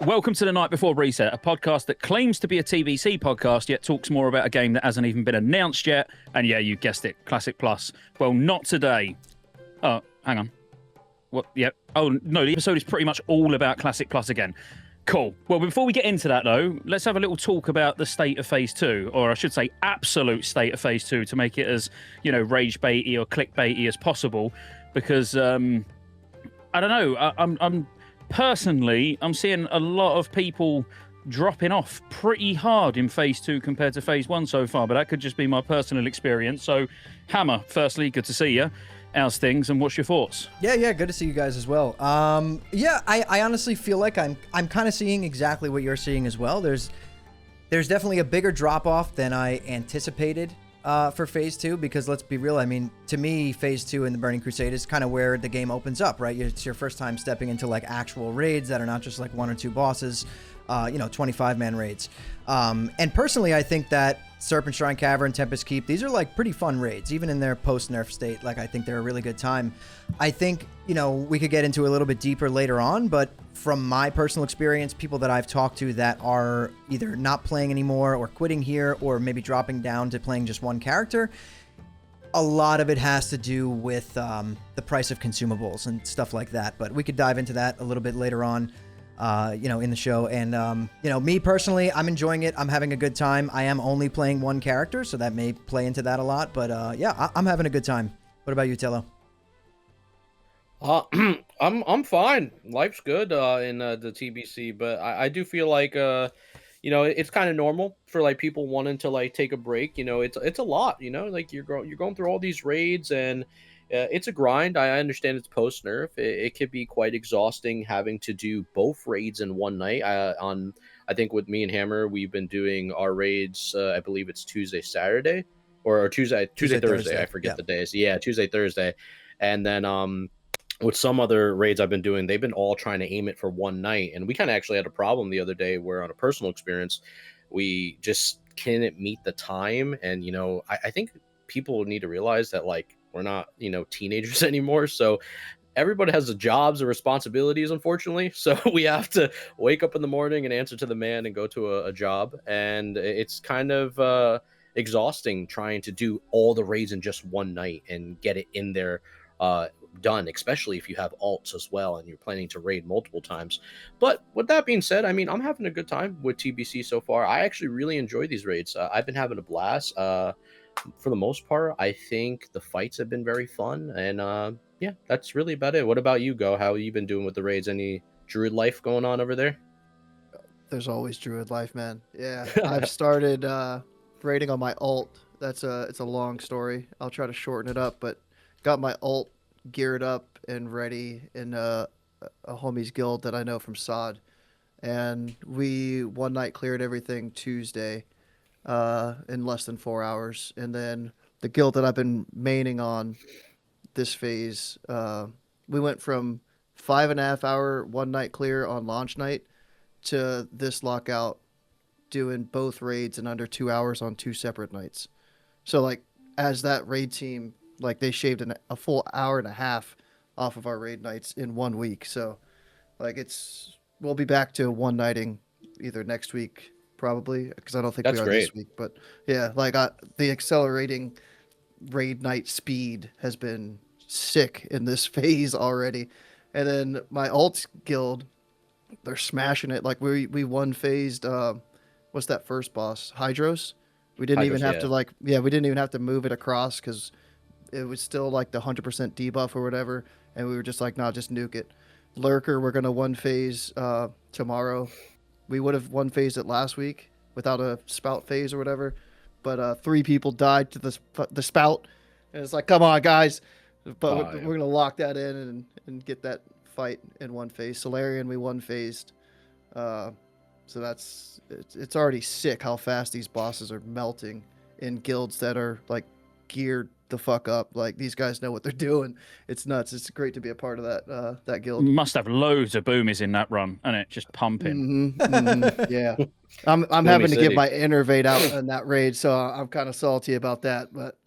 Welcome to the Night Before Reset, a podcast that claims to be a TBC podcast, yet talks more about a game that hasn't even been announced yet. And yeah, you guessed it, Classic Plus. Well, not today. Oh, hang on. What? Yeah. Oh, no, the episode is pretty much all about Classic Plus again. Cool. Well, before we get into that, though, let's have a little talk about the state of Phase 2, or I should say absolute state of Phase 2, to make it as, rage baity or clickbaity as possible, because, I don't know, I'm personally, I'm seeing a lot of people dropping off pretty hard in Phase 2 compared to Phase 1 so far, but that could just be my personal experience. So, Hammer, firstly, good to see you. How's things, and what's your thoughts? Yeah, good to see you guys as well. I honestly feel like I'm kind of seeing exactly what you're seeing as well. There's definitely a bigger drop-off than I anticipated for Phase 2, because let's be real, I mean, to me, Phase 2 in the Burning Crusade is kind of where the game opens up, right? It's your first time stepping into, like, actual raids that are not just, like, 1 or 2 bosses, 25-man raids. And personally, I think that Serpent Shrine Cavern, Tempest Keep, these are, like, pretty fun raids, even in their post-nerf state. Like, I think they're a really good time. I think, we could get into a little bit deeper later on, but from my personal experience, people that I've talked to that are either not playing anymore or quitting here or maybe dropping down to playing just one character, a lot of it has to do with the price of consumables and stuff like that. But we could dive into that a little bit later on, in the show. And, me personally, I'm enjoying it. I'm having a good time. I am only playing one character, so that may play into that a lot. But, I'm having a good time. What about you, Tello? I'm fine. Life's good in the TBC, but I do feel like it's kind of normal for like people wanting to like take a break. It's a lot. Like you're going through all these raids, and it's a grind. I understand it's post nerf. It could be quite exhausting having to do both raids in one night. I think with me and Hammer, we've been doing our raids. I believe it's Tuesday, Saturday, or Tuesday, Thursday. I forget the days. Yeah, Tuesday, Thursday, and then with some other raids I've been doing, they've been all trying to aim it for one night. And we kind of actually had a problem the other day where, on a personal experience, we just couldn't meet the time. And, I think people need to realize that, like, we're not, teenagers anymore. So everybody has the jobs and responsibilities, unfortunately. So we have to wake up in the morning and answer to the man and go to a job. And it's kind of exhausting trying to do all the raids in just one night and get it in there done, especially if you have alts as well and you're planning to raid multiple times. But with that being said, I mean, I'm having a good time with TBC so far. I actually really enjoy these raids. I've been having a blast. For the most part, I think the fights have been very fun, and yeah, that's really about it. What about you, Go? How have you been doing with the raids? Any druid life going on over there? There's always druid life, man. Yeah, I've started raiding on my alt. It's a long story. I'll try to shorten it up, but got my alt geared up and ready in a homie's guild that I know from SOD, and we one night cleared everything Tuesday in less than 4 hours. And then the guild that I've been maining on this phase, we went from 5.5 hour one night clear on launch night to this lockout doing both raids in under 2 hours on 2 separate nights. So, like, as that raid team, like, they shaved a full hour and a half off of our raid nights in 1 week. So, like, we'll be back to one nighting either next week, probably, because I don't think we are this week. But yeah, like, the accelerating raid night speed has been sick in this phase already. And then my alt guild, they're smashing it. Like, we one phased, what's that first boss? Hydros? We didn't even have to, like, we didn't even have to move it across because it was still like the 100% debuff or whatever, and we were just like, nah, just nuke it. Lurker, we're gonna one phase tomorrow. We would have one phased it last week without a spout phase or whatever, but 3 people died to the spout, and it's like, come on, guys. But we're gonna lock that in and get that fight in one phase. Solarian, we one phased, so it's already sick how fast these bosses are melting in guilds that are like geared the fuck up. Like, these guys know what they're doing. It's nuts. It's great to be a part of that guild. You must have loads of boomies in that run, and it just pumping. Yeah, I'm having to get my innervate out in that raid, so I'm kind of salty about that. But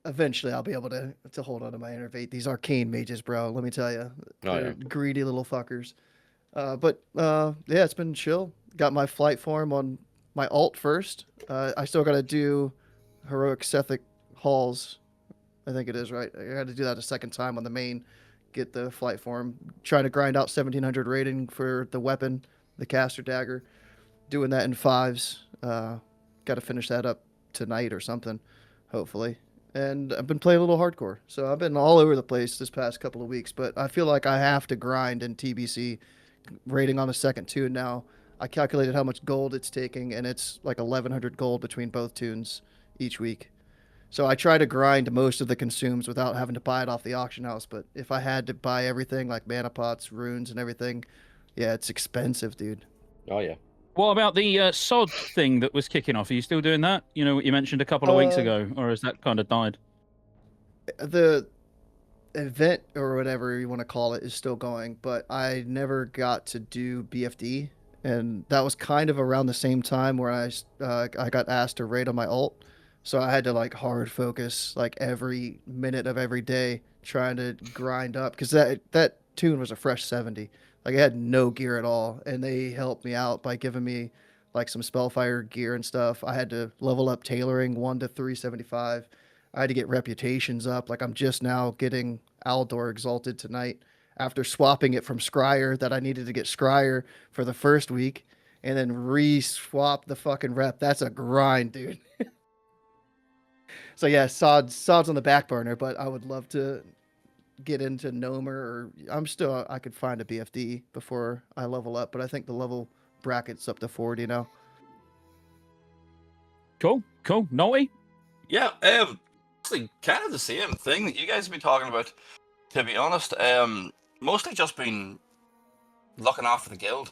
eventually, I'll be able to hold on to my innervate. These arcane mages, bro. Let me tell you, they're greedy little fuckers. Yeah, it's been chill. Got my flight form on my alt first. I still got to do heroic Sethic halls. I think it is right. I had to do that a second time on the main. Get the flight form. Trying to grind out 1700 rating for the weapon, the caster dagger. Doing that in fives. Got to finish that up tonight or something, hopefully. And I've been playing a little hardcore, so I've been all over the place this past couple of weeks. But I feel like I have to grind in TBC, rating on the second tune now. I calculated how much gold it's taking, and it's like 1100 gold between both tunes each week. So I try to grind most of the consumes without having to buy it off the auction house. But if I had to buy everything like mana pots, runes, and everything, yeah, it's expensive, dude. Oh yeah. What about the sod thing that was kicking off? Are you still doing that? You know what you mentioned a couple of weeks ago, or has that kind of died? The event or whatever you want to call it is still going, but I never got to do BFD, and that was kind of around the same time where I got asked to raid on my ult, so I had to like hard focus like every minute of every day trying to grind up because that tune was a fresh 70. Like I had no gear at all, and they helped me out by giving me like some Spellfire gear and stuff. I had to level up tailoring 1 to 375. I had to get reputations up. Like I'm just now getting Aldor exalted tonight after swapping it from Scryer that I needed to get Scryer for the first week and then re-swap the fucking rep. That's a grind, dude. So yeah, Sod's on the back burner, but I would love to get into Nomer, or I could find a BFD before I level up, but I think the level bracket's up to 40 now. Cool. Nolty? Yeah, actually kind of the same thing that you guys have been talking about, to be honest. Mostly just been looking after the guild,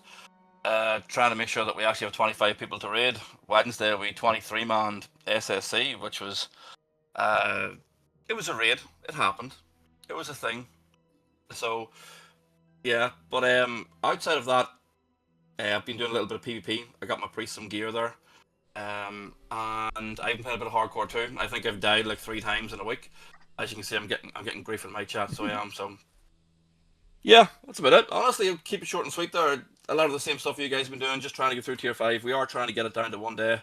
trying to make sure that we actually have 25 people to raid. Wednesday we 23-man SSC, which was, it was a raid. It happened. It was a thing. So, yeah. But outside of that, I've been doing a little bit of PvP. I got my priest some gear there. And I've been playing a bit of hardcore too. I think I've died like 3 times in a week. As you can see, I'm getting grief in my chat, so I am. So, yeah, that's about it. Honestly, I'll keep it short and sweet there. A lot of the same stuff you guys have been doing, just trying to get through tier 5. We are trying to get it down to 1 day.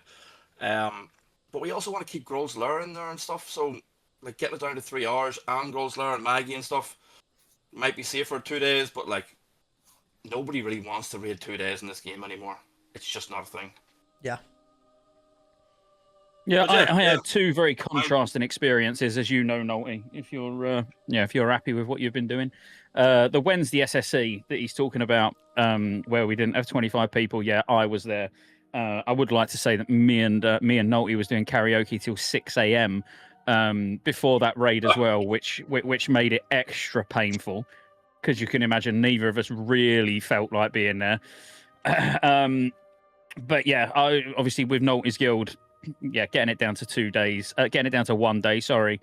But we also want to keep Groll's Lure in there and stuff, so like getting it down to 3 hours and Groll's Lure and Maggie and stuff might be safer 2 days, but like nobody really wants to raid 2 days in this game anymore. It's just not a thing. Yeah. Yeah, I had 2 very contrasting experiences, as you know, Nolty. If you're happy with what you've been doing, the Wednesday SSC that he's talking about, where we didn't have 25 people. Yeah, I was there. I would like to say that me and Nolty was doing karaoke till 6 a.m. Before that raid as well, which made it extra painful because you can imagine neither of us really felt like being there. But yeah, I obviously with Nolty's guild. Yeah, getting it down to 2 days, getting it down to 1 day. Sorry,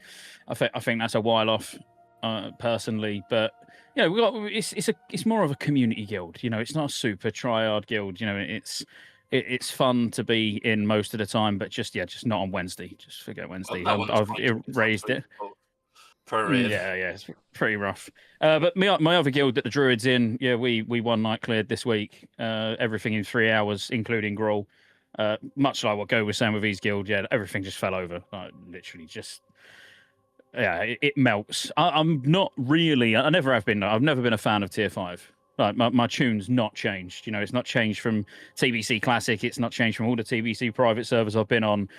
I think that's a while off, personally. But yeah, it's more of a community guild. You know, it's not a super tryhard guild. You know, it's fun to be in most of the time, but just not on Wednesday. Just forget Wednesday. I've raised it. Per raid. Yeah, it's pretty rough. But my other guild that the Druids in, yeah, we 1 night cleared this week. Everything in 3 hours, including Groll. Much like what Go was saying with his guild, yeah, everything just fell over. Like, literally just, yeah, it melts. I'm not really, I never have been, I've never been a fan of tier 5. Like, my tune's not changed. You know, it's not changed from TBC Classic. It's not changed from all the TBC private servers I've been on.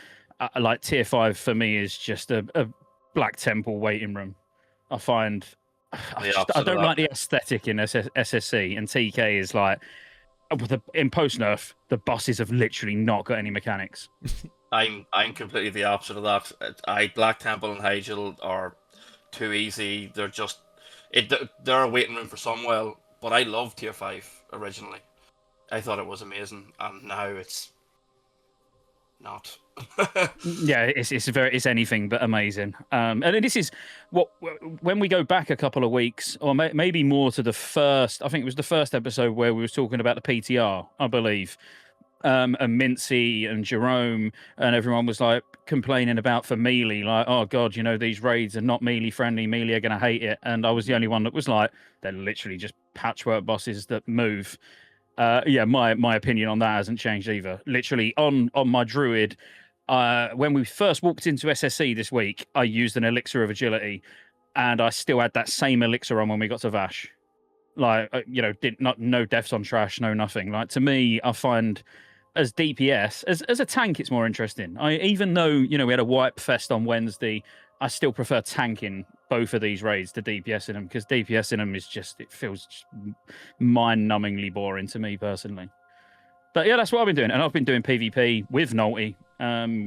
Like, tier 5 for me is just a Black Temple waiting room. I find, I don't like the aesthetic in SSC, and TK is like, in post nerf, the bosses have literally not got any mechanics. I'm completely the opposite of that. Black Temple and Hyjal are too easy. They're just they're a waiting room for Sunwell. But I loved tier 5 originally. I thought it was amazing, and now it's not. Yeah, it's anything but amazing. And this is when we go back a couple of weeks, or maybe more to the first. I think it was the first episode where we was talking about the PTR, I believe. And Mincy and Jerome and everyone was like complaining about for melee, like, oh god, you know, these raids are not melee friendly. Melee are gonna hate it. And I was the only one that was like, they're literally just patchwork bosses that move. Yeah, my opinion on that hasn't changed either. Literally, on my druid, when we first walked into SSC this week, I used an elixir of agility, and I still had that same elixir on when we got to Vash. Like, no deaths on trash, no nothing. Like, to me, I find as DPS, as a tank, it's more interesting. Even though, we had a wipe fest on Wednesday, I still prefer tanking both of these raids to DPS in them, because DPS in them is it feels just mind-numbingly boring to me personally. But yeah, that's what I've been doing, and I've been doing PvP with Nulty.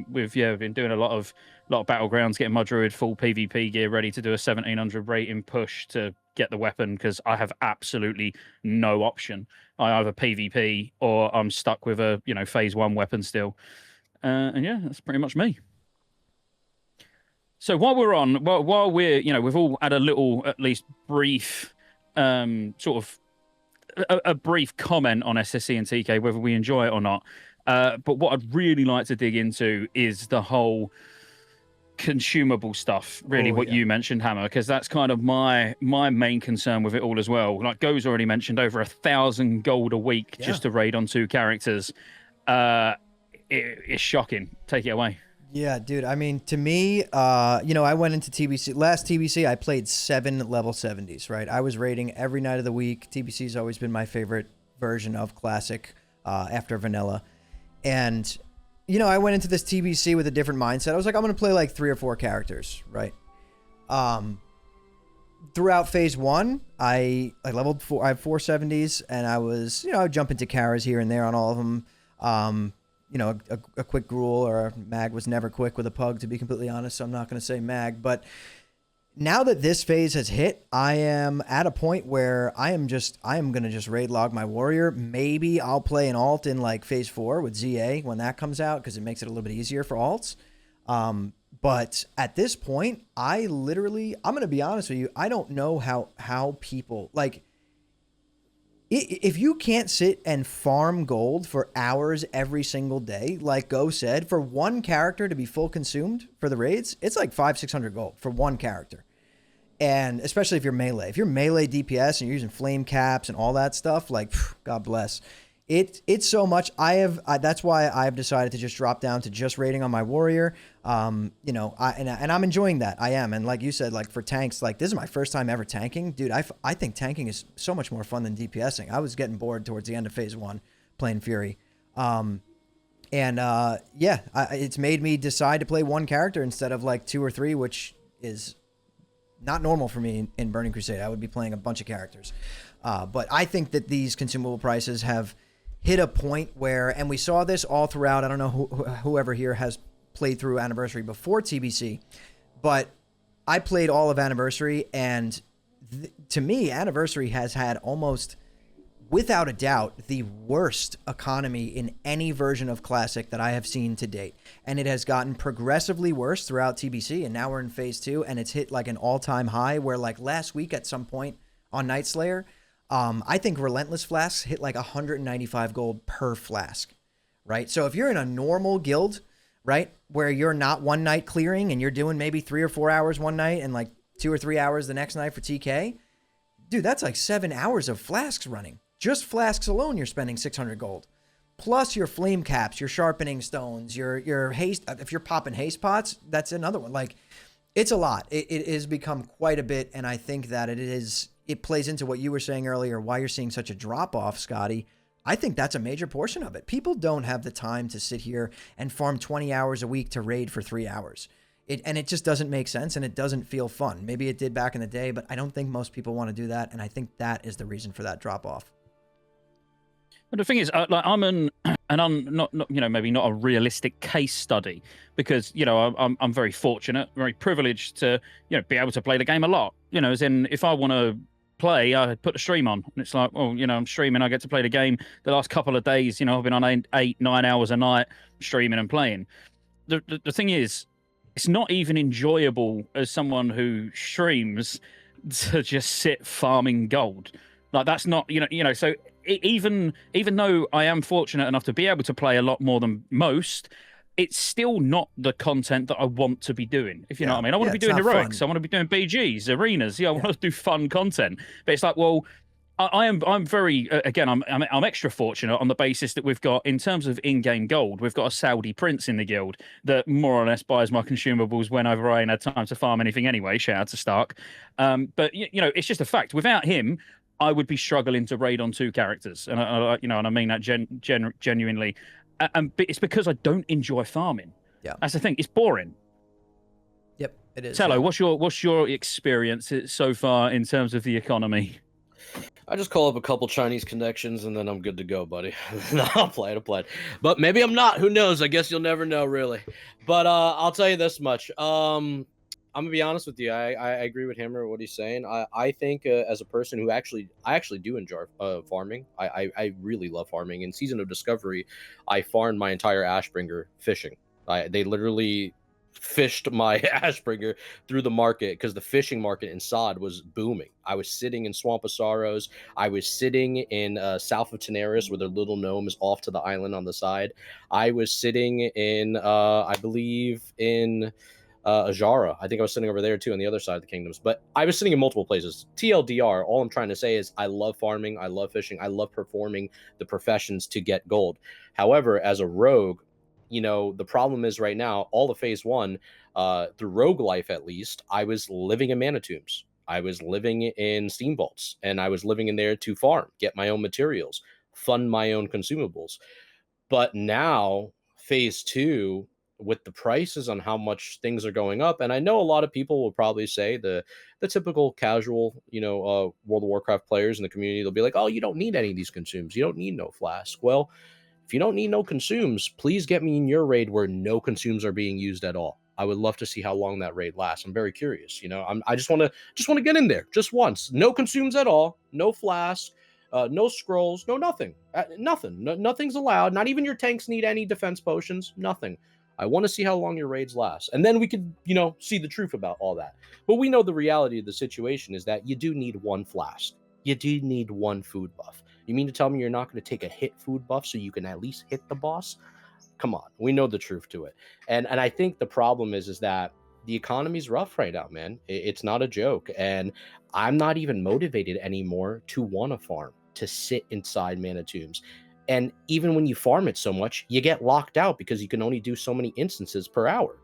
We've been doing a lot of battlegrounds, getting my druid full PvP gear ready to do a 1700 rating push to get the weapon, because I have absolutely no option. I either PvP or I'm stuck with a phase 1 weapon still. And yeah, that's pretty much me. So while we're we've all had a little, at least brief, sort of a brief comment on SSC and TK, whether we enjoy it or not. But what I'd really like to dig into is the whole consumable stuff, really, you mentioned, Hammer, because that's kind of my main concern with it all as well. Like Go's already mentioned, over 1,000 gold a week just to raid on 2 characters. It's shocking. Take it away. Yeah, dude. I mean, to me, I went into TBC. Last TBC, I played 7 level 70s, right? I was raiding every night of the week. TBC's always been my favorite version of Classic after Vanilla. And, I went into this TBC with a different mindset. I was like, I'm going to play like 3 or 4 characters, right? Throughout phase 1, I leveled 4. I have 4 70s, and I was, I would jump into Karas here and there on all of them. A quick gruel or a mag was never quick with a pug, to be completely honest, so I'm not going to say mag. But now that this phase has hit, I am at a point where I am going to just raid log my warrior. Maybe I'll play an alt in like phase 4 with ZA when that comes out, because it makes it a little bit easier for alts. But at this point, I'm going to be honest with you, I don't know how people, like, if you can't sit and farm gold for hours every single day, like Go said, for one character to be full consumed for the raids, it's like 500-600 gold for one character. And especially if you're melee. If you're melee DPS and you're using flame caps and all that stuff, like, God bless. It's so much. That's why I've decided to just drop down to just raiding on my warrior. And I'm enjoying that. I am. And like you said, like for tanks, like this is my first time ever tanking, dude. I think tanking is so much more fun than DPSing. I was getting bored towards the end of phase 1 playing Fury. It's made me decide to play one character instead of like 2 or 3, which is not normal for me in Burning Crusade. I would be playing a bunch of characters. But I think that these consumable prices have hit a point where, and we saw this all throughout, I don't know whoever here has played through Anniversary before TBC, but I played all of Anniversary, and to me, Anniversary has had almost, without a doubt, the worst economy in any version of Classic that I have seen to date. And it has gotten progressively worse throughout TBC, and now we're in phase 2, and it's hit like an all-time high where like last week at some point on Night Slayer, I think Relentless Flasks hit like 195 gold per flask, right? So if you're in a normal guild, right, where you're not one night clearing and you're doing maybe 3 or 4 hours one night and like 2 or 3 hours the next night for TK, dude, that's like 7 hours of flasks running. Just flasks alone, you're spending 600 gold. Plus your flame caps, your sharpening stones, your haste. If you're popping haste pots, that's another one. Like, it's a lot. It has become quite a bit, and I think that it plays into what you were saying earlier, why you're seeing such a drop-off, Scotty. I think that's a major portion of it. People don't have the time to sit here and farm 20 hours a week to raid for 3 hours. It just doesn't make sense, and it doesn't feel fun. Maybe it did back in the day, but I don't think most people want to do that, and I think that is the reason for that drop-off. But the thing is, I'm not maybe not a realistic case study, because I'm very fortunate, very privileged to be able to play the game a lot. As in, if I want to play, I put the stream on, and it's like, well, I'm streaming, I get to play the game. The last couple of days, I've been on 8-9 hours a night streaming and playing. The thing is, it's not even enjoyable as someone who streams to just sit farming gold. Like, that's not, so even though I am fortunate enough to be able to play a lot more than most, it's still not the content that I want to be doing, if you know what I mean. I want to be doing heroics, I want to be doing BGs, arenas, I want to do fun content. But it's like, well, I'm very again I'm extra fortunate on the basis that we've got, in terms of in-game gold, we've got a Saudi prince in the guild that more or less buys my consumables whenever I ain't had time to farm anything anyway. Shout out to Stark. But you know, it's just a fact. Without him, I would be struggling to raid on 2 characters, and and I mean that genuinely. And it's because I don't enjoy farming. Yeah, that's the thing. It's boring. Yep, it is. Tello, what's your experience so far in terms of the economy? I just call up a couple Chinese connections and then I'm good to go, buddy. No, I'll play it. But maybe I'm not. Who knows? I guess you'll never know, really. But I'll tell you this much. I'm gonna be honest with you. I agree with him or what he's saying. I think as a person who I actually do enjoy farming. I really love farming. In Season of Discovery, I farmed my entire Ashbringer fishing. They literally fished my Ashbringer through the market because the fishing market in Sod was booming. I was sitting in Swamp of Sorrows. I was sitting in south of Tenaris, where the little gnome is off to the island on the side. I was sitting in, I believe, in Ajara. I think I was sitting over there too on the other side of the kingdoms. But I was sitting in multiple places. TLDR, all I'm trying to say is I love farming. I love fishing. I love performing the professions to get gold. However, as a rogue, you know, the problem is right now, all of phase 1, through rogue life at least, I was living in mana tombs. I was living in steam vaults, and I was living in there to farm, get my own materials, fund my own consumables. But now, phase 2, with the prices on how much things are going up, and I know a lot of people will probably say the typical casual, World of Warcraft players in the community, they'll be like, oh, you don't need any of these consumes. You don't need no flask. Well, if you don't need no consumes, please get me in your raid where no consumes are being used at all. I would love to see how long that raid lasts. I'm very curious. I just want to get in there just once. No consumes at all. No flask. No scrolls. No nothing. Nothing. Nothing's allowed. Not even your tanks need any defense potions. Nothing. I want to see how long your raids last, and then we could, see the truth about all that. But we know the reality of the situation is that you do need 1 flask. You do need 1 food buff. You mean to tell me you're not going to take a hit food buff so you can at least hit the boss? Come on, we know the truth to it. And I think the problem is that the economy's rough right now, man. It's not a joke. And I'm not even motivated anymore to want to farm, to sit inside mana tombs. And even when you farm it so much, you get locked out because you can only do so many instances per hour.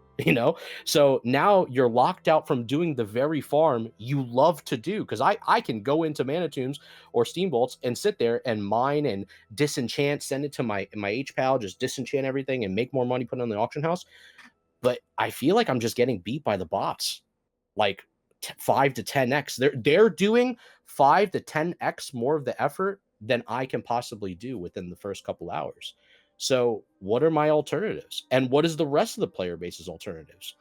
So now you're locked out from doing the very farm you love to do, because I can go into mana tombs or steam vaults and sit there and mine and disenchant, send it to my HPAL, just disenchant everything and make more money, put it on the auction house. But I feel like I'm just getting beat by the bots, like 5 to 10x. They're doing 5 to 10x more of the effort than I can possibly do within the first couple hours. So what are my alternatives? And what is the rest of the player base's alternatives?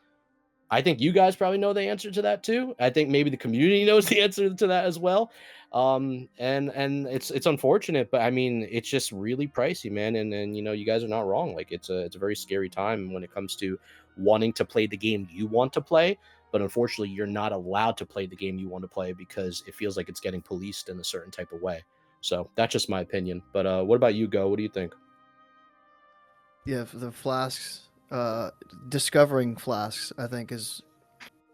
I think you guys probably know the answer to that too. I think maybe the community knows the answer to that as well. And it's unfortunate, but I mean, it's just really pricey, man. And you guys are not wrong. Like it's a very scary time when it comes to wanting to play the game you want to play, but unfortunately you're not allowed to play the game you want to play because it feels like it's getting policed in a certain type of way. So that's just my opinion. But what about you, Go? What do you think? Yeah, for the flasks, discovering flasks, I think, is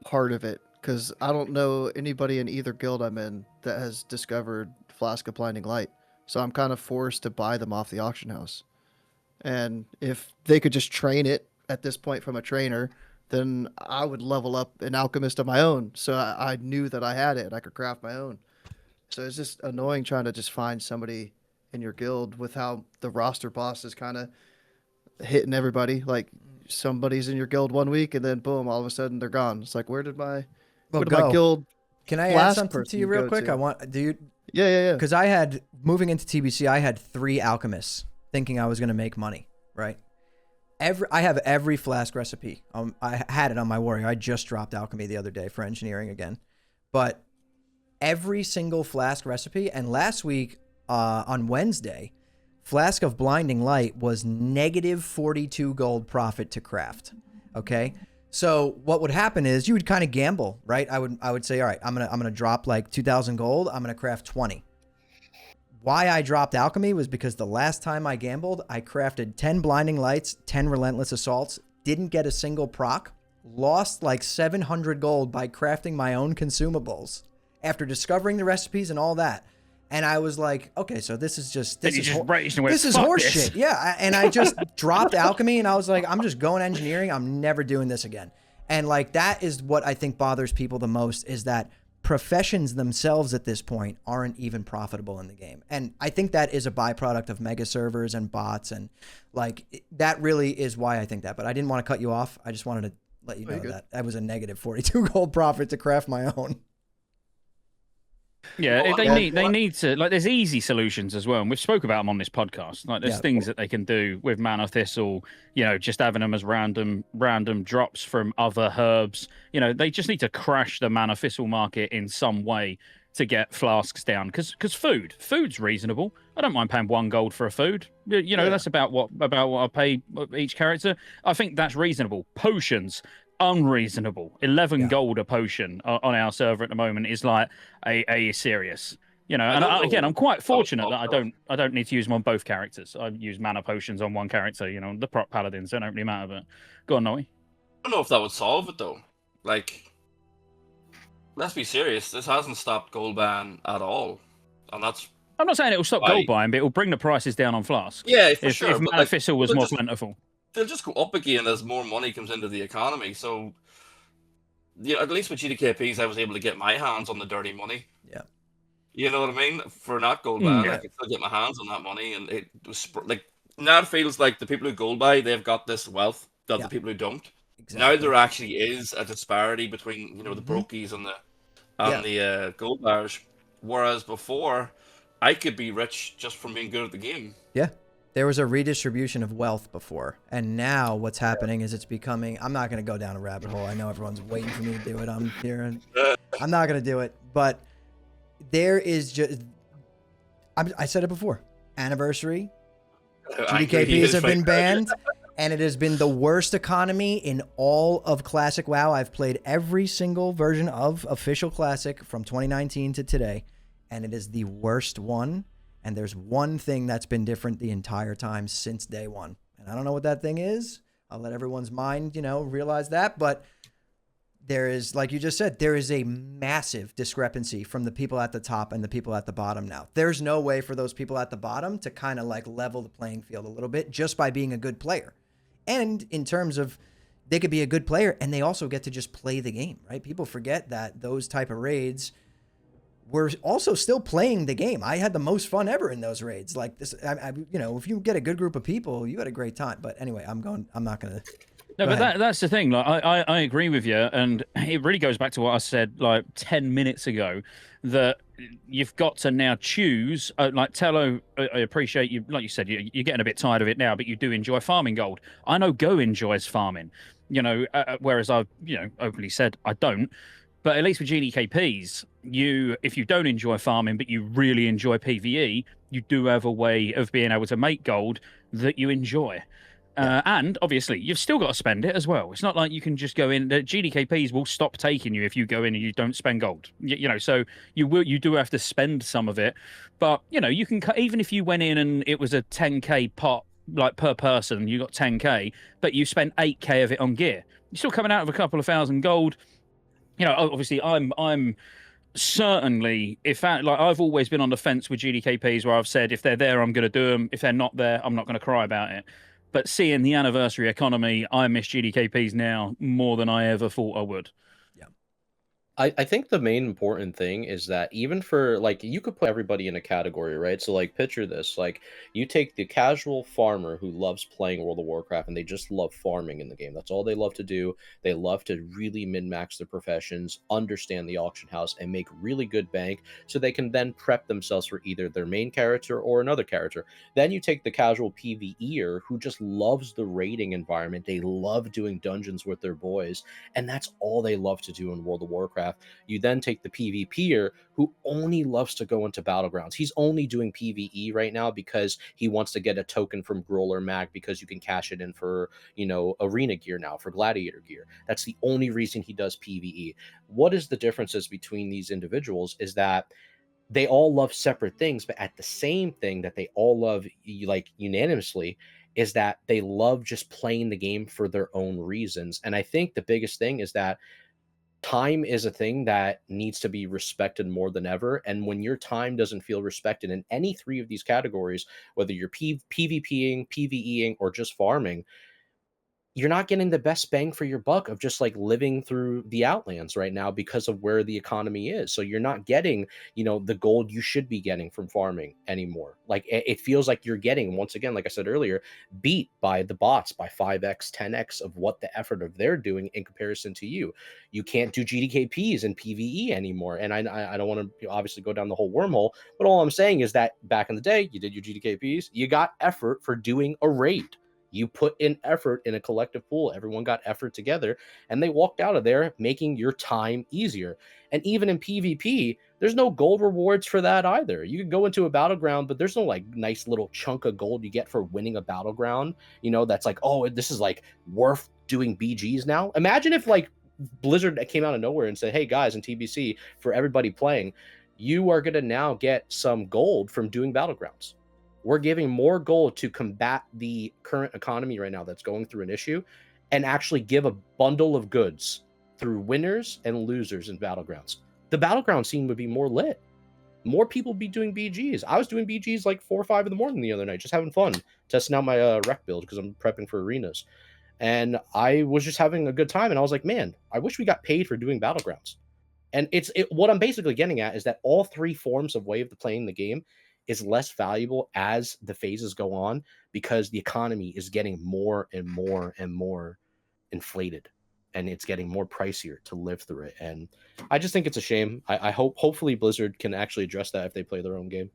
part of it. Because I don't know anybody in either guild I'm in that has discovered Flask of Blinding Light. So I'm kind of forced to buy them off the auction house. And if they could just train it at this point from a trainer, then I would level up an alchemist of my own. So I knew that I had it. I could craft my own. So it's just annoying trying to just find somebody in your guild with how the roster boss is kind of hitting everybody. Like somebody's in your guild one week and then boom, all of a sudden they're gone. It's like, where did my guild? Can I add something to you real quick? Yeah. Because moving into TBC, I had 3 alchemists thinking I was going to make money, right? I have every flask recipe. I had it on my warrior. I just dropped alchemy the other day for engineering again. But every single flask recipe, and last week on Wednesday, Flask of Blinding Light was negative 42 gold profit to craft. Okay, so what would happen is you would kind of gamble, right? I would say, all right, I'm gonna drop like 2,000 gold. I'm gonna craft 20. Why I dropped alchemy was because the last time I gambled, I crafted 10 blinding lights, 10 relentless assaults, didn't get a single proc, lost like 700 gold by crafting my own consumables after discovering the recipes and all that. And I was like, okay, so this is just Then you just raged and went, this is "Fuck horse this." shit. Yeah, and I just dropped alchemy, and I was like, I'm just going engineering. I'm never doing this again. And like that is what I think bothers people the most, is that professions themselves at this point aren't even profitable in the game. And I think that is a byproduct of mega servers and bots, and like that really is why I think that. But I didn't want to cut you off. I just wanted to let you know that was a negative 42 gold profit to craft my own. Yeah, they need to, like, there's easy solutions as well, and we've spoke about them on this podcast. Like, there's things that they can do with Mana Thistle, you know, just having them as random drops from other herbs. You know, they just need to crash the Mana Thistle market in some way to get flasks down, because food's reasonable. I don't mind paying 1 gold for a food. You know, that's about what I pay each character. I think that's reasonable. Potions, unreasonable. 11 gold a potion on our server at the moment is like a serious, you know. And again, I'm quite fortunate that I don't need to use them on both characters. I use mana potions on one character, you know. The proc paladins don't really matter. But go on, Noe. I don't know if that would solve it though. Like, let's be serious. This hasn't stopped gold ban at all, and that's. I'm not saying it will stop gold buying, but it will bring the prices down on flasks. Yeah, for sure. If Mana Thistle was more plentiful, they'll just go up again as more money comes into the economy. So, you know, at least with GDKPs, I was able to get my hands on the dirty money. Yeah. You know what I mean? For not gold buy, I could still get my hands on that money, and it was like now it feels like the people who gold buy, they've got this wealth that the people who don't. Exactly. Now there actually is a disparity between, you know, the brokies and the gold buyers, whereas before I could be rich just from being good at the game. Yeah. There was a redistribution of wealth before, and now what's happening is it's becoming. I'm not going to go down a rabbit hole. I know everyone's waiting for me to do it. I'm here, and I'm not going to do it. But there is just. I said it before. Anniversary. GDKPs have been banned, and it has been the worst economy in all of Classic WoW. I've played every single version of Official Classic from 2019 to today, and it is the worst one. And there's one thing that's been different the entire time since day one. And I don't know what that thing is. I'll let everyone's mind, you know, realize that. But there is, like you just said, there is a massive discrepancy from the people at the top and the people at the bottom now. There's no way for those people at the bottom to kind of like level the playing field a little bit just by being a good player. And in terms of, they could be a good player and they also get to just play the game, right? People forget that those type of raids, we're also still playing the game. I had the most fun ever in those raids. Like this, you know, if you get a good group of people, you had a great time. But anyway, I'm not going to. No, but that's the thing. Like, I agree with you. And it really goes back to what I said like 10 minutes ago, that you've got to now choose. Like Tello, I appreciate you. Like you said, you're getting a bit tired of it now, but you do enjoy farming gold. I know Go enjoys farming, you know, whereas I've, you know, openly said I don't. But at least with GDKPs, if you don't enjoy farming, but you really enjoy PvE, you do have a way of being able to make gold that you enjoy. And obviously, you've still got to spend it as well. It's not like you can just go in. The GDKPs will stop taking you if you go in and you don't spend gold. You know, so you do have to spend some of it. But, you know, you can, even if you went in and it was a 10k pot, like per person, you got 10k, but you spent 8k of it on gear. You're still coming out of a couple of thousand gold. You know, obviously, I'm certainly, like I've always been on the fence with GDKPs where I've said if they're there, I'm going to do them. If they're not there, I'm not going to cry about it. But seeing the anniversary economy, I miss GDKPs now more than I ever thought I would. I think the main important thing is that even for, like, you could put everybody in a category, right? So, like, picture this. Like, you take the casual farmer who loves playing World of Warcraft and they just love farming in the game. That's all they love to do. They love to really min-max their professions, understand the auction house, and make really good bank so they can then prep themselves for either their main character or another character. Then you take the casual PvEer who just loves the raiding environment. They love doing dungeons with their boys, and that's all they love to do in World of Warcraft. You then take the PvPer who only loves to go into battlegrounds. He's only doing PvE right now because he wants to get a token from Growler Mag because you can cash it in for, you know, arena gear now, for gladiator gear. That's the only reason he does PvE. What is the differences between these individuals is that they all love separate things, but at the same thing that they all love, like, unanimously, is that they love just playing the game for their own reasons. And I think the biggest thing is that time is a thing that needs to be respected more than ever. And when your time doesn't feel respected in any three of these categories, whether you're PvPing, PvEing, or just farming, you're not getting the best bang for your buck of just like living through the Outlands right now because of where the economy is. So you're not getting, the gold you should be getting from farming anymore. Like it feels like you're getting, once again, like I said earlier, beat by the bots by 5x, 10x of what the effort of they're doing in comparison to you. You can't do GDKPs in PvE anymore. And I don't want to obviously go down the whole wormhole, but all I'm saying is that back in the day, you did your GDKPs, you got effort for doing a raid. You put in effort in a collective pool. Everyone got effort together, and they walked out of there making your time easier. And even in PvP, there's no gold rewards for that either. You can go into a battleground, but there's no like nice little chunk of gold you get for winning a battleground. That's like, oh, this is like worth doing BGs now. Imagine if like Blizzard came out of nowhere and said, hey guys, in TBC, for everybody playing, you are going to now get some gold from doing battlegrounds. We're giving more gold to combat the current economy right now that's going through an issue, and actually give a bundle of goods through winners and losers in battlegrounds. The battleground scene would be more lit. More people would be doing BGs. I was doing BGs like 4 or 5 in the morning the other night, just having fun, testing out my rec build because I'm prepping for arenas. And I was just having a good time. And I was like, man, I wish we got paid for doing battlegrounds. And what I'm basically getting at is that all 3 forms of way of playing the game is less valuable as the phases go on, because the economy is getting more and more and more inflated, and it's getting more pricier to live through it. And I just think it's a shame. I hopefully Blizzard can actually address that if they play their own game.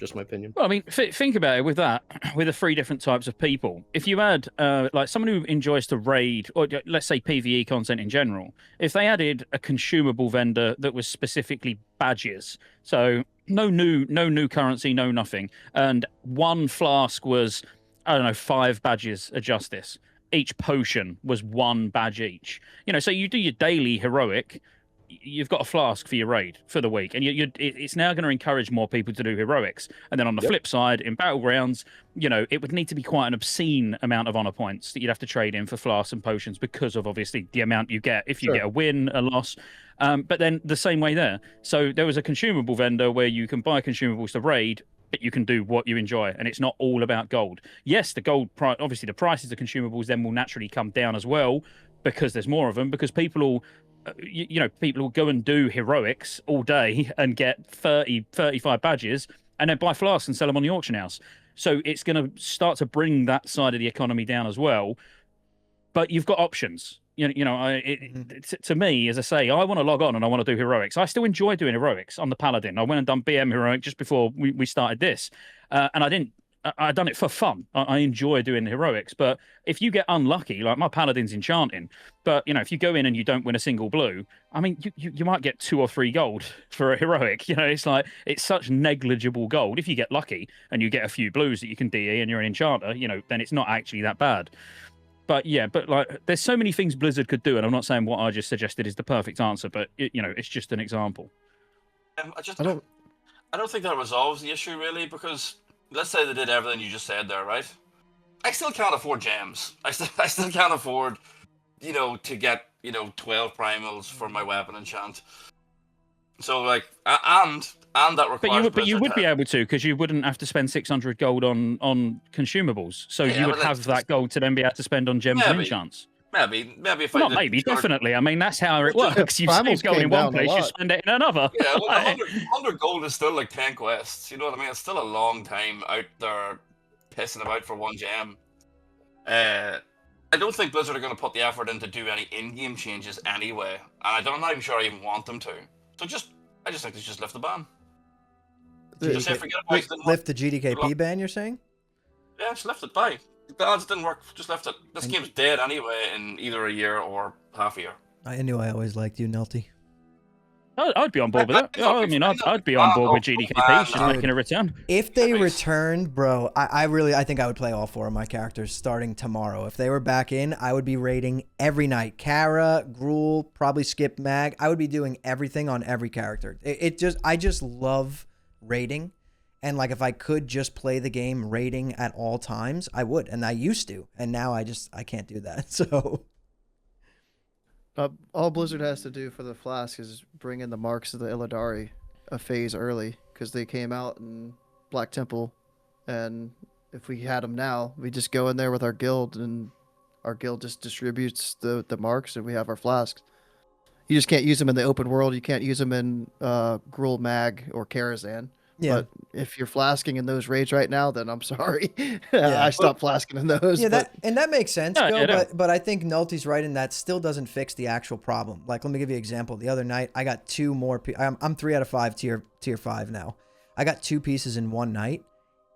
Just my opinion. Well, I mean, think about it with that, with the 3 different types of people. If you add, like someone who enjoys to raid, or let's say PvE content in general, if they added a consumable vendor that was specifically badges, so no new currency, no nothing, and 1 flask was, I don't know, 5 badges of justice. Each potion was 1 badge each. So you do your daily heroic, you've got a flask for your raid for the week, and it's now going to encourage more people to do heroics. And then on the flip side, in battlegrounds, it would need to be quite an obscene amount of honor points that you'd have to trade in for flasks and potions, because of obviously the amount you get if you get a win, a loss. But then the same way there. So there was a consumable vendor where you can buy consumables to raid, but you can do what you enjoy, and it's not all about gold. Yes, the gold price, obviously the prices of consumables then will naturally come down as well, because there's more of them, because people will people will go and do heroics all day and get 30, 35 badges, and then buy flasks and sell them on the auction house. So it's going to start to bring that side of the economy down as well. But you've got options. To me, as I say, I want to log on and I want to do heroics. I still enjoy doing heroics on the Paladin. I went and done BM heroic just before we started this, and I done it for fun. I enjoy doing the heroics. But if you get unlucky, like my Paladin's enchanting, but if you go in and you don't win a single blue, I mean, you might get 2 or 3 gold for a heroic. It's like, it's such negligible gold. If you get lucky and you get a few blues that you can DE and you're an enchanter, then it's not actually that bad. But like, there's so many things Blizzard could do, and I'm not saying what I just suggested is the perfect answer, but it's just an example. I don't think that resolves the issue really, because let's say they did everything you just said there, right? I still can't afford gems. I still can't afford, to get 12 primals for my weapon enchant. So like, and that requires. But you would be able to, because you wouldn't have to spend 600 gold on consumables. So you would have that gold to then be able to spend on gems and enchants. Maybe if not maybe, definitely. I mean, that's how it works. You save gold in one place, you spend it in another. Yeah, 100 gold is still like 10 quests. You know what I mean? It's still a long time out there pissing about for 1 gem. I don't think Blizzard are going to put the effort in to do any in-game changes anyway, and I'm not even sure I even want them to. So I just think they should just lift the ban. Just say forget about it. Lift the GDKP ban, you're saying? Yeah, just lift it. Bye. The balance didn't work. Just left it. This game's dead anyway in either a year or half a year. I knew I always liked you, Nulty. I'd be on board with that. I mean, I'd be on board with GDKP. She's making a return. If they returned, bro, I think I would play all 4 of my characters starting tomorrow. If they were back in, I would be raiding every night. Kara, Gruul, probably skip Mag. I would be doing everything on every character. I just love raiding. And like, if I could just play the game raiding at all times, I would. And I used to. And now I can't do that. So All Blizzard has to do for the flask is bring in the marks of the Illidari a phase early because they came out in Black Temple, and if we had them now, we just go in there with our guild, and our guild just distributes the marks, and we have our flasks. You just can't use them in the open world. You can't use them in Gruul Mag or Karazhan. Yeah. But if you're flasking in those raids right now, then I'm sorry. Yeah. I stopped flasking in those. Yeah, but that makes sense, No, Go, yeah, but I think Nulty's right in that still doesn't fix the actual problem. Like, let me give you an example. The other night, I got 2 more. I'm 3 out of 5 tier 5 now. I got 2 pieces in one night,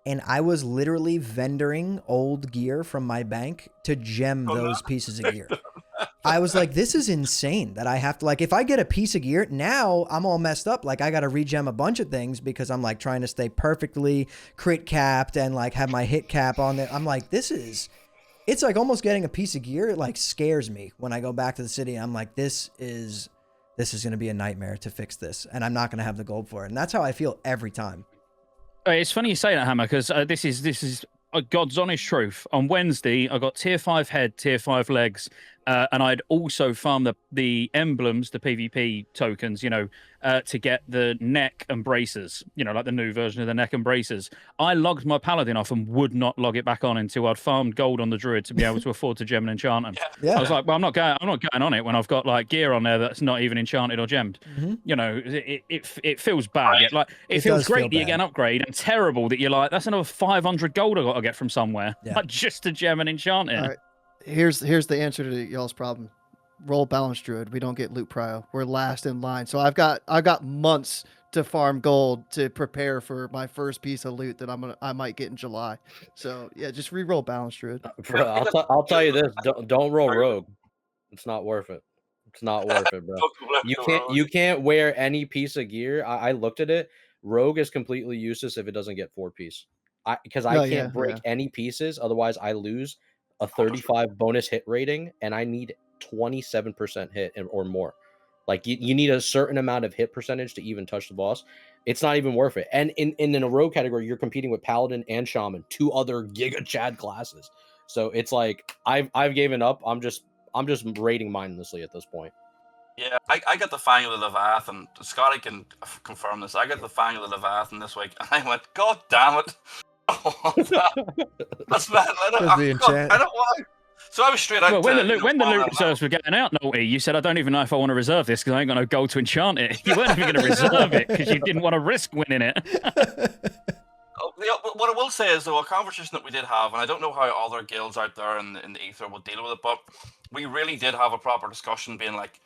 and I was literally vendoring old gear from my bank to gem those pieces of gear. I was like, this is insane that I have to, like, if I get a piece of gear, now I'm all messed up. Like, I got to regem a bunch of things because I'm, like, trying to stay perfectly crit capped and, like, have my hit cap on there. I'm like, it's like almost getting a piece of gear. It, like, scares me when I go back to the city. I'm like, this is going to be a nightmare to fix this, and I'm not going to have the gold for it. And that's how I feel every time. It's funny you say that, Hammer, because this is God's honest truth. On Wednesday, I got tier 5 head, tier 5 legs, and I'd also farmed the emblems, the PvP tokens, to get the neck and braces, like the new version of the neck and braces. I logged my paladin off and would not log it back on until I'd farmed gold on the druid to be able to afford to gem and enchant them. Yeah. I was like, well, I'm not going on it when I've got like gear on there that's not even enchanted or gemmed. It feels bad. Right. Like it feels great that you get an upgrade, and terrible that you're like, that's another 500 gold I got to get from somewhere, like just to gem and enchant it. all right, here's the answer to y'all's problem. Roll balance druid. We don't get loot prio. We're last in line. So I've got months to farm gold to prepare for my first piece of loot that I might get in July. So yeah, just re-roll balance druid. Bro, I'll tell you this: don't roll rogue. It's not worth it. It's not worth it, bro. You can't wear any piece of gear. I looked at it. Rogue is completely useless if it doesn't get 4-piece. Because I can't break any pieces. Otherwise, I lose a 35 bonus hit rating, and I need 27% hit or more. Like you need a certain amount of hit percentage to even touch the boss. It's not even worth it. And in a rogue category, you're competing with paladin and shaman, 2 other giga chad classes. So it's like I've given up. I'm just raiding mindlessly at this point. Yeah, I got the Fang of the Leviathan. Scotty can confirm this. I got the Fang of the Leviathan this week, and I went, God damn it! That's bad. I don't want. So I was straight out. Well, when the loot reserves were getting out, Naughty, you said, I don't even know if I want to reserve this because I ain't got no gold to enchant it. You weren't even going to reserve it because you didn't want to risk winning it. What I will say is, though, a conversation that we did have, and I don't know how other guilds out there in the ether will deal with it, but we really did have a proper discussion being like,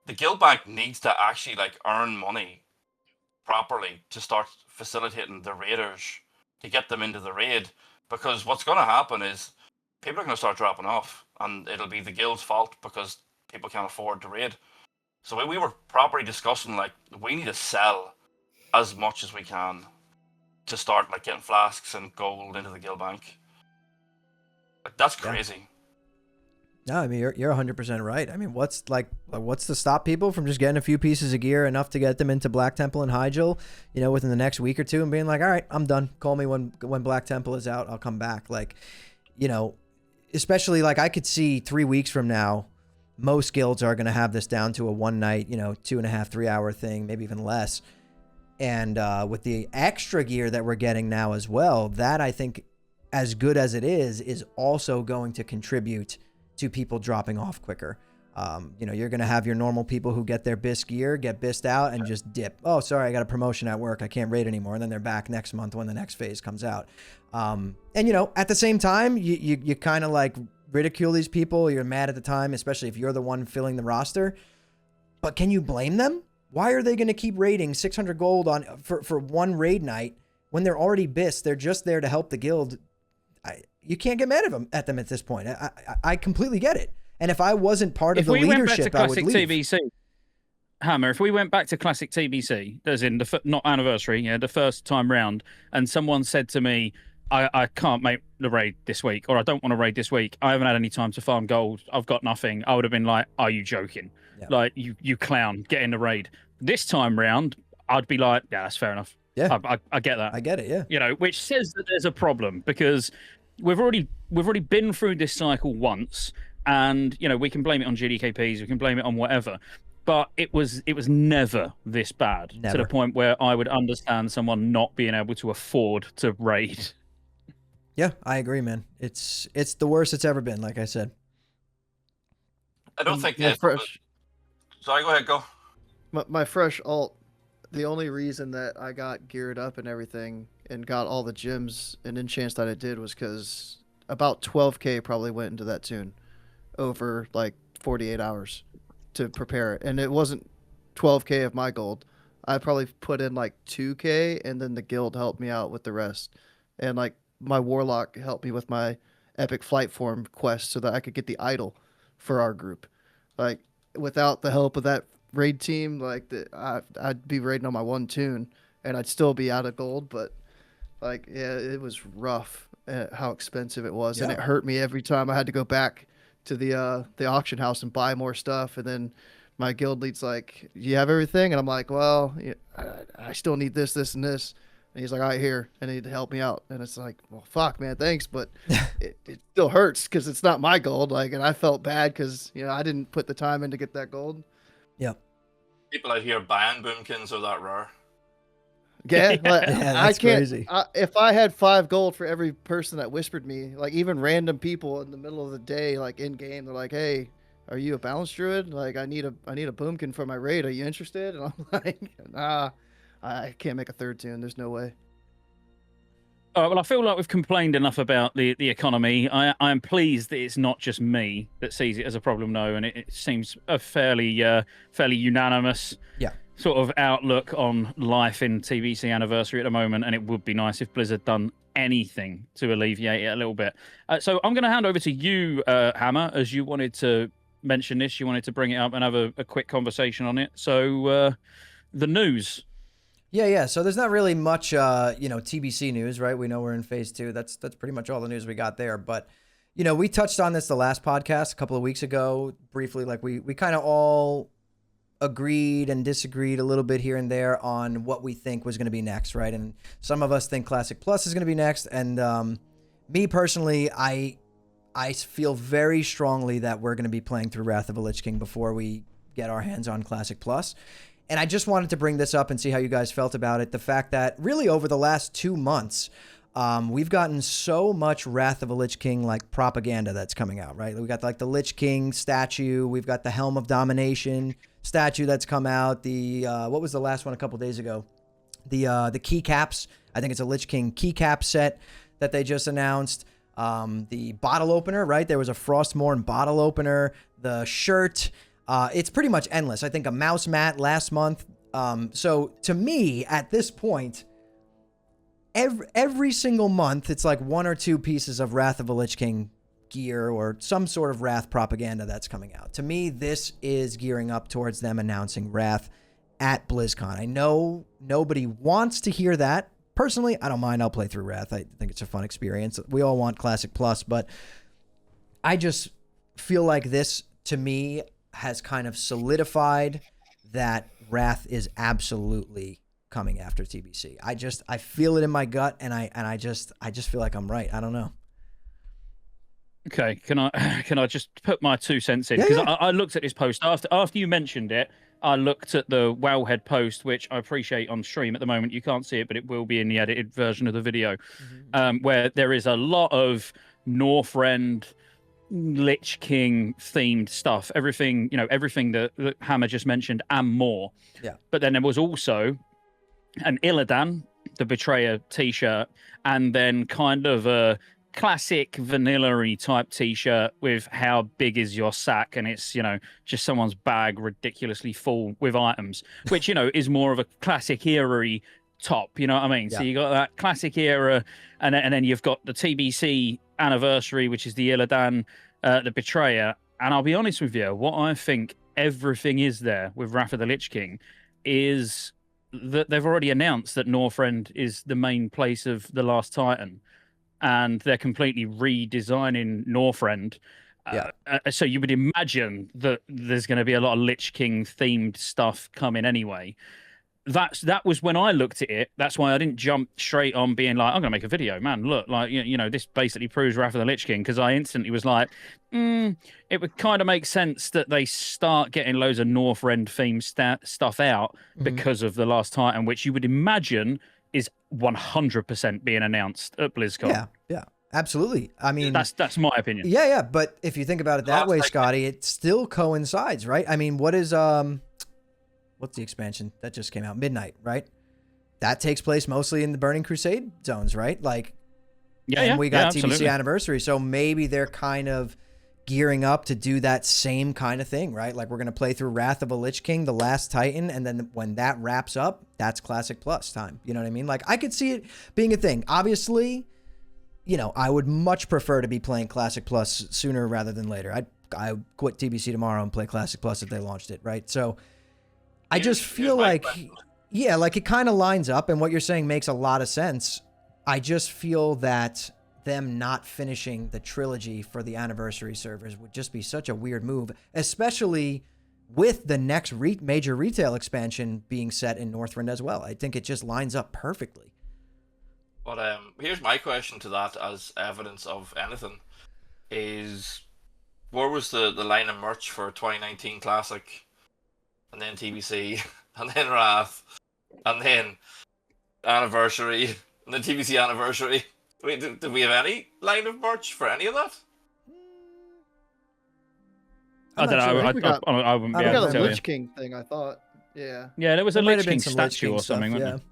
the guild bank needs to actually like earn money properly to start facilitating the raiders to get them into the raid, because what's going to happen is people are going to start dropping off, and it'll be the guild's fault because people can't afford to raid. So we were properly discussing, like, we need to sell as much as we can to start like getting flasks and gold into the guild bank. Like, that's crazy. No, I mean, you're 100% right. I mean, what's to stop people from just getting a few pieces of gear, enough to get them into Black Temple and Hyjal, within the next week or two, and being like, all right, I'm done. Call me when Black Temple is out. I'll come back. Like, especially like I could see 3 weeks from now, most guilds are going to have this down to a one night, 2.5, 3 hour thing, maybe even less. And with the extra gear that we're getting now as well, that I think, as good as it is also going to contribute to people dropping off quicker. You're going to have your normal people who get their BIS gear, get BISed out, and just dip. Oh, sorry, I got a promotion at work. I can't raid anymore. And then they're back next month when the next phase comes out. And, at the same time, you kind of like ridicule these people. You're mad at the time, especially if you're the one filling the roster. But can you blame them? Why are they going to keep raiding 600 gold for one raid night when they're already BIS? They're just there to help the guild. You can't get mad at them at this point. I completely get it. And if I wasn't part of the leadership, I would leave. TBC, Hammer, if we went back to classic TBC, as in not anniversary, the first time round, and someone said to me, I can't make the raid this week, or I don't want to raid this week, I haven't had any time to farm gold, I've got nothing, I would have been like, are you joking? Yeah. Like, you clown, get in the raid. This time round, I'd be like, yeah, that's fair enough. Yeah, I get that. I get it, yeah. Which says that there's a problem, because we've already been through this cycle once, And we can blame it on GDKPs, we can blame it on whatever, but it was never this bad to Never. the point where I would understand someone not being able to afford to raid. Yeah, I agree, man. It's the worst it's ever been, like I said. I don't think my fresh, Sorry, go ahead, go. my fresh alt. The only reason that I got geared up and everything and got all the gems and enchants that I did was because about 12K probably went into that tune over like 48 hours to prepare it, and it wasn't 12K of my gold. I probably put in like 2K, and then the guild helped me out with the rest, and like my warlock helped me with my epic flight form quest so that I could get the idol for our group. Like without the help of that raid team, like I'd be raiding on my one tune and I'd still be out of gold. But like, yeah, it was rough how expensive it was, and Yeah. it hurt me every time I had to go back to the auction house and buy more stuff. And then my guild lead's like, "You have everything?" And I'm like, "Well, I still need this, this, and this." And he's like, "All right, here," and he'd help me out. And it's like, "Well, fuck, man, thanks," but it still hurts because it's not my gold. Like, and I felt bad because I didn't put the time in to get that gold. Yep. People out here buying boomkins are that rare. Yeah, like, Yeah, I that's can't. crazy. If I had 5 gold for every person that whispered me, like even random people in the middle of the day, like in game, they're like, "Hey, are you a balance druid? Like, I need a boomkin for my raid. Are you interested?" And I'm like, "Nah, I can't make a third tune. There's no way." All right, well, I feel like we've complained enough about the economy. I am pleased that it's not just me that sees it as a problem, though, and it seems a fairly unanimous sort of outlook on life in TBC Anniversary at the moment, and it would be nice if Blizzard done anything to alleviate it a little bit. So I'm going to hand over to you, Hammer, as you wanted to mention this. You wanted to bring it up and have a quick conversation on it. So the news. Yeah. So there's not really much, TBC news, right? We know we're in phase 2. That's pretty much all the news we got there. But, we touched on this the last podcast a couple of weeks ago briefly. Like we kind of all agreed and disagreed a little bit here and there on what we think was going to be next, right? And some of us think Classic Plus is going to be next. And me personally, I feel very strongly that we're going to be playing through Wrath of the Lich King before we get our hands on Classic Plus. And I just wanted to bring this up and see how you guys felt about it. The fact that really over the last 2 months, we've gotten so much Wrath of the Lich King like propaganda that's coming out, right? We got like the Lich King statue. We've got the Helm of Domination statue that's come out. The what was the last one a couple days ago? The keycaps. I think it's a Lich King keycap set that they just announced. The bottle opener, right? There was a Frostmourne bottle opener. The shirt. It's pretty much endless. I think a mouse mat last month. So to me, at this point, every single month, it's like 1 or 2 pieces of Wrath of the Lich King gear or some sort of Wrath propaganda that's coming out. To me, this is gearing up towards them announcing Wrath at BlizzCon. I know nobody wants to hear that. Personally, I don't mind. I'll play through Wrath. I think it's a fun experience. We all want Classic Plus, but I just feel like this, to me, has kind of solidified that Wrath is absolutely coming after TBC. I feel it in my gut, and I just feel like I'm right. I don't know. Okay, can I just put my 2 cents in? Because I looked at this post after you mentioned it. I looked at the Wowhead post, which I appreciate on stream at the moment. You can't see it, but it will be in the edited version of the video, where there is a lot of Northrend, Lich King themed stuff. Everything that Hammer just mentioned and more. Yeah. But then there was also an Illidan, the Betrayer t-shirt, and then kind of a classic vanilla-y type t-shirt with how big is your sack, and it's just someone's bag ridiculously full with items, which is more of a classic era top, you know what I mean? Yeah. So you got that classic era, and then you've got the TBC Anniversary, which is the Illidan, the Betrayer. And I'll be honest with you, what I think everything is there with Wrath of the Lich King is that they've already announced that Northrend is the main place of the Last Titan, and they're completely redesigning Northrend. So you would imagine that there's going to be a lot of Lich King themed stuff coming anyway. that was when I looked at it. That's why I didn't jump straight on being like, I'm gonna make a video, man. Look, like this basically proves Wrath of the Lich King, because I instantly was like, it would kind of make sense that they start getting loads of Northrend themed stuff out because of the last Titan, which you would imagine is 100% being announced at BlizzCon. Yeah, absolutely. I mean, that's my opinion. Yeah. But if you think about it that way, Scotty, it still coincides, right? I mean, what is what's the expansion that just came out? Midnight, right? That takes place mostly in the Burning Crusade zones, right? Like, and we got TBC anniversary, so maybe they're kind of gearing up to do that same kind of thing, right? Like, we're going to play through Wrath of a Lich King, the last Titan, and then when that wraps up, that's Classic Plus time. You know what I mean? Like, I could see it being a thing. Obviously, I would much prefer to be playing Classic Plus sooner rather than later. I quit TBC tomorrow and play Classic Plus if they launched it, right? So I just feel like, like it kind of lines up, and what you're saying makes a lot of sense. I just feel that them not finishing the trilogy for the anniversary servers would just be such a weird move, especially with the next major retail expansion being set in Northrend as well. I think it just lines up perfectly. But here's my question to that, as evidence of anything, is where was the line of merch for 2019 Classic, and then TBC, and then Wrath, and then Anniversary, and then TBC Anniversary? Wait, did we have any line of merch for any of that? I don't know. I wouldn't be able to got a tell Lich you. King thing, I thought. Yeah. Yeah, there was a There might Lich have been King some Lich statue King or something, stuff, wasn't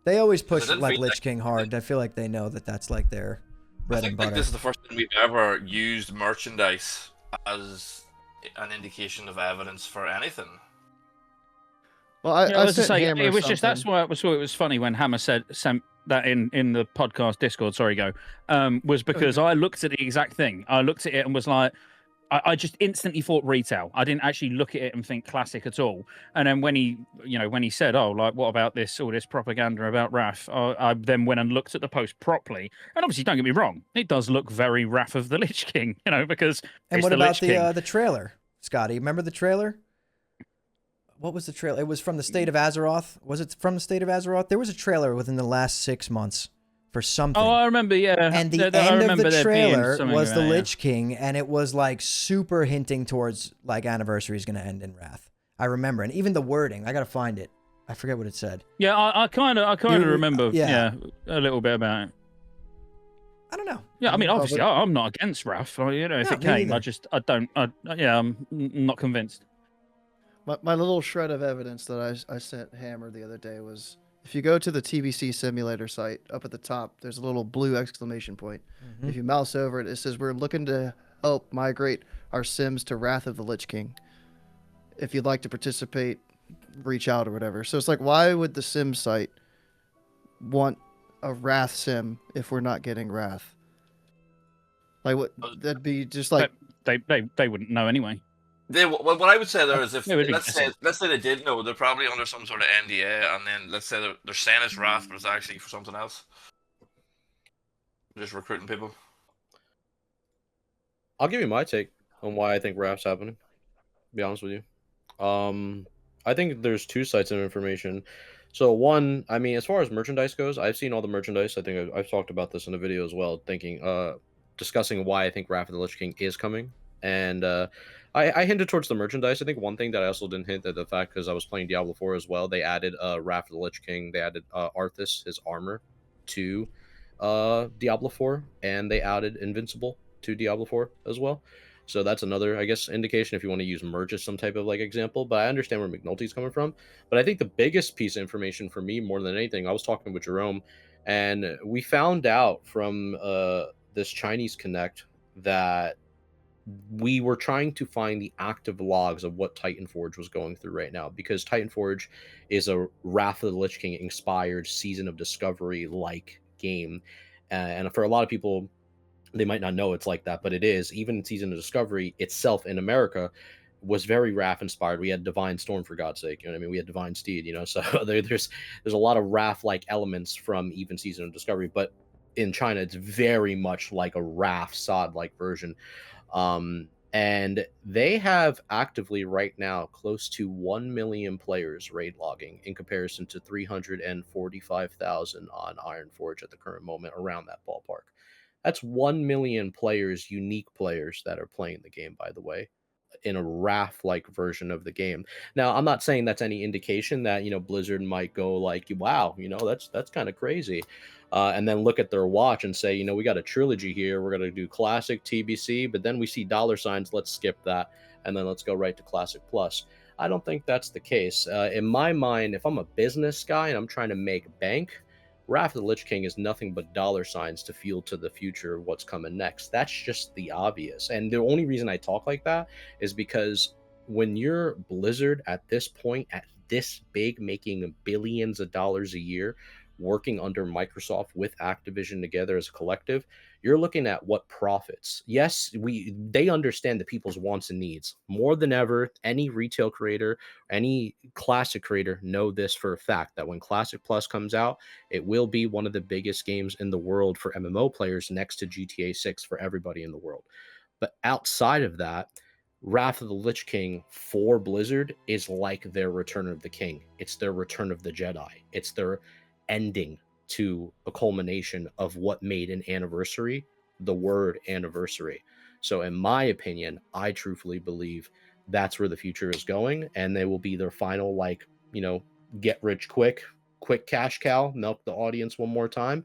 They always push didn't like feel Lich like- King hard. I feel like they know that that's like their bread I and think like butter. this is the first time we've ever used merchandise as an indication of evidence for anything. Well, I was to sent say, Hammer it was just that's something. why I thought it was funny when Hammer sent that in the podcast Discord. Sorry, Go. Was because I looked at the exact thing. I looked at it and was like, I just instantly thought retail. I didn't actually look at it and think classic at all. And then when he said, "Oh, like what about all this propaganda about Wrath?" I then went and looked at the post properly. And obviously, don't get me wrong, it does look very Wrath of the Lich King, because And it's what the about Lich King. the trailer, Scotty? Remember the trailer? What was the trailer? It was from the State of Azeroth. Was it from the State of Azeroth? There was a trailer within the last 6 months for something. Oh, I remember, yeah. And the I end of remember the there being trailer something was the about it, yeah. Lich King, and it was like super hinting towards like Anniversary is going to end in Wrath. I remember, and even the wording. I got to find it. I forget what it said. Yeah, I kind of remember, yeah. a little bit about it. I don't know. Yeah, I mean, obviously, I'm not against Wrath. If No, it me came, neither. I'm not convinced. My little shred of evidence that I sent Hammer the other day was, if you go to the TBC simulator site, up at the top, there's a little blue exclamation point. If you mouse over it, it says, "We're looking to help migrate our Sims to Wrath of the Lich King. If you'd like to participate, reach out," or whatever. So it's like, why would the Sim site want a Wrath Sim if we're not getting Wrath? Like, what? That'd be just like... They wouldn't know anyway. What I would say there is, if They would be let's say they did know, they're probably under some sort of NDA, and then let's say they're saying it's Wrath, but it's actually for something else. Just recruiting people. I'll give you my take on why I think Wrath's happening. To be honest with you, I think there's two sites of information. So one, I mean, as far as merchandise goes, I've seen all the merchandise. I think I've talked about this in a video as well, discussing why I think Wrath of the Lich King is coming, and I hinted towards the merchandise. I think one thing that I also didn't hint at the fact, because I was playing Diablo 4 as well, they added Wrath of the Lich King. They added Arthas, his armor, to Diablo 4, and they added Invincible to Diablo 4 as well. So that's another, I guess, indication if you want to use merge as some type of like example. But I understand where McNulty's coming from. But I think the biggest piece of information for me, more than anything, I was talking with Jerome, and we found out from this Chinese Connect that we were trying to find the active logs of what Titanforge was going through right now, because Titanforge is a Wrath of the Lich King inspired Season of Discovery like game, and for a lot of people, they might not know it's like that, but it is. Even Season of Discovery itself in America was very Wrath inspired. We had Divine Storm, for God's sake, you know what I mean? We had Divine Steed, so there's a lot of Wrath like elements from even Season of Discovery, but in China it's very much like a Wrath SOD like version. And they have actively right now close to 1 million players raid logging in comparison to 345,000 on Ironforge at the current moment, around that ballpark. That's 1 million players, unique players that are playing the game, by the way, in a RAF-like version of the game. Now, I'm not saying that's any indication that, Blizzard might go like, wow, that's kind of crazy. And then look at their watch and say, we got a trilogy here. We're going to do Classic, TBC, but then we see dollar signs. Let's skip that. And then let's go right to Classic Plus. I don't think that's the case. In my mind, if I'm a business guy and I'm trying to make bank, Wrath of the Lich King is nothing but dollar signs to fuel to the future of what's coming next. That's just the obvious. And the only reason I talk like that is because when you're Blizzard at this point, at this big, making billions of dollars a year, working under Microsoft with Activision together as a collective, you're looking at what profits. Yes, they understand the people's wants and needs more than ever. Any retail creator, any classic creator know this for a fact, that when Classic Plus comes out, it will be one of the biggest games in the world for MMO players, next to GTA 6 for everybody in the world. But outside of that, Wrath of the Lich King for Blizzard is like their Return of the King. It's their Return of the Jedi. It's their ending to a culmination of what made an anniversary the word anniversary. So in my opinion, I truthfully believe that's where the future is going, and they will be their final, get rich quick cash cow, milk the audience one more time,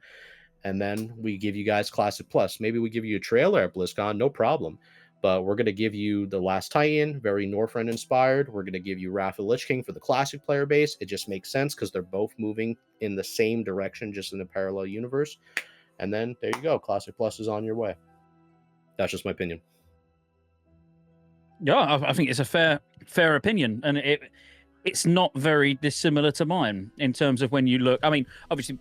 and then we give you guys Classic Plus. Maybe we give you a trailer at BlizzCon, no problem. But we're going to give you The Last Titan, very Northrend inspired. We're going to give you Wrath of the Lich King for the classic player base. It just makes sense because they're both moving in the same direction, just in a parallel universe. And then there you go. Classic Plus is on your way. That's just my opinion. Yeah, I think it's a fair opinion. And it's not very dissimilar to mine in terms of when you look. I mean, obviously,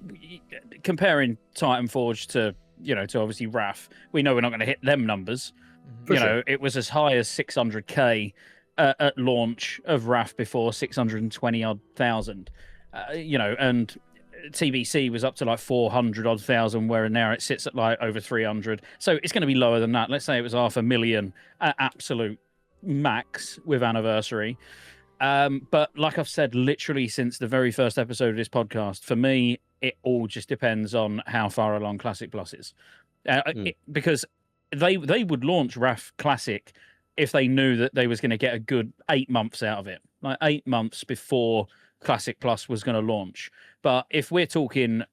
comparing Titanforge to obviously Wrath, we know we're not going to hit them numbers. It was as high as 600K at launch of Wrath before, 620 odd thousand. And TBC was up to like 400 odd thousand, where now it sits at like over 300. So it's going to be lower than that. Let's say it was 500,000 at absolute max with Anniversary. But like I've said, literally since the very first episode of this podcast, for me, it all just depends on how far along Classic Plus is. Because they would launch Wrath Classic if they knew that they was going to get a good 8 months out of it, like 8 months before Classic Plus was going to launch. But if we're talking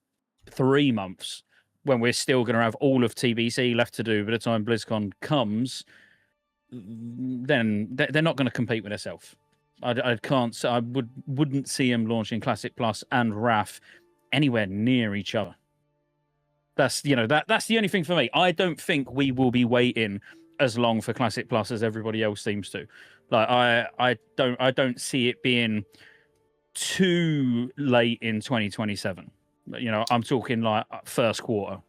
3 months, when we're still going to have all of TBC left to do by the time BlizzCon comes, then they're not going to compete with themselves. I can't. I wouldn't see them launching Classic Plus and Wrath anywhere near each other. That's that's the only thing for me. I don't think we will be waiting as long for Classic Plus as everybody else seems to. Like I don't see it being too late in 2027. I'm talking like first quarter.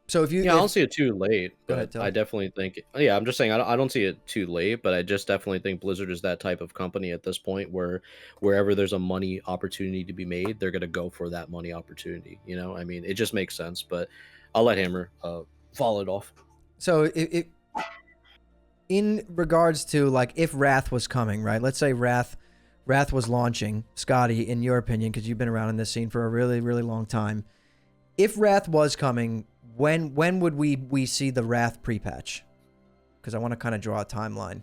So I don't see it too late, but ahead, I definitely think, I'm just saying I don't see it too late, but I just definitely think Blizzard is that type of company at this point where wherever there's a money opportunity to be made, they're going to go for that money opportunity. I mean, it just makes sense, but I'll let Hammer follow it off. So it in regards to like if Wrath was coming, right? Let's say Wrath was launching. Scotty, in your opinion, because you've been around in this scene for a really, really long time, if Wrath was coming, when would we see the Wrath pre-patch? Because I want to kind of draw a timeline.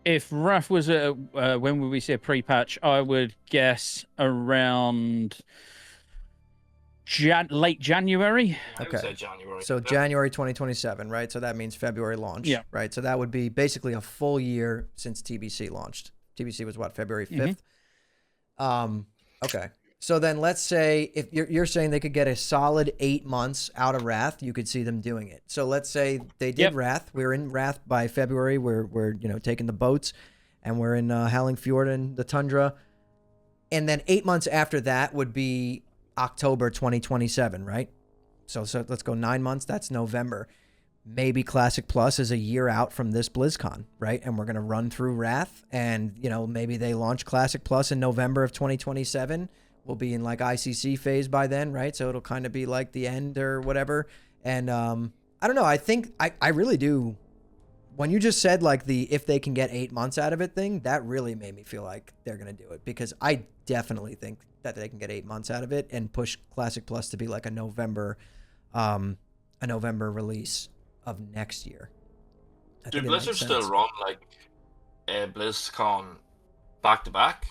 If Wrath was when would we see a pre-patch? I would guess around late January. I would say January. So January 2027, right? So that means February launch, right? So that would be basically a full year since TBC launched. TBC was what, February 5th? Okay. So then let's say if you're saying they could get a solid 8 months out of Wrath, you could see them doing it. So let's say they did Wrath. We're in Wrath by February. We're taking the boats, and we're in Howling Fjord and the Tundra. And then 8 months after that would be October 2027, right? So let's go 9 months. That's November. Maybe Classic Plus is a year out from this BlizzCon, right? And we're going to run through Wrath, and maybe they launch Classic Plus in November of 2027. We'll be in like ICC phase by then, right? So it'll kind of be like the end or whatever. And I don't know. I think I really do when you just said like the if they can get 8 months out of it thing, that really made me feel like they're gonna do it, because I definitely think that they can get 8 months out of it and push Classic Plus to be like a November release of next year. Do Blizzard still run like BlizzCon back to back?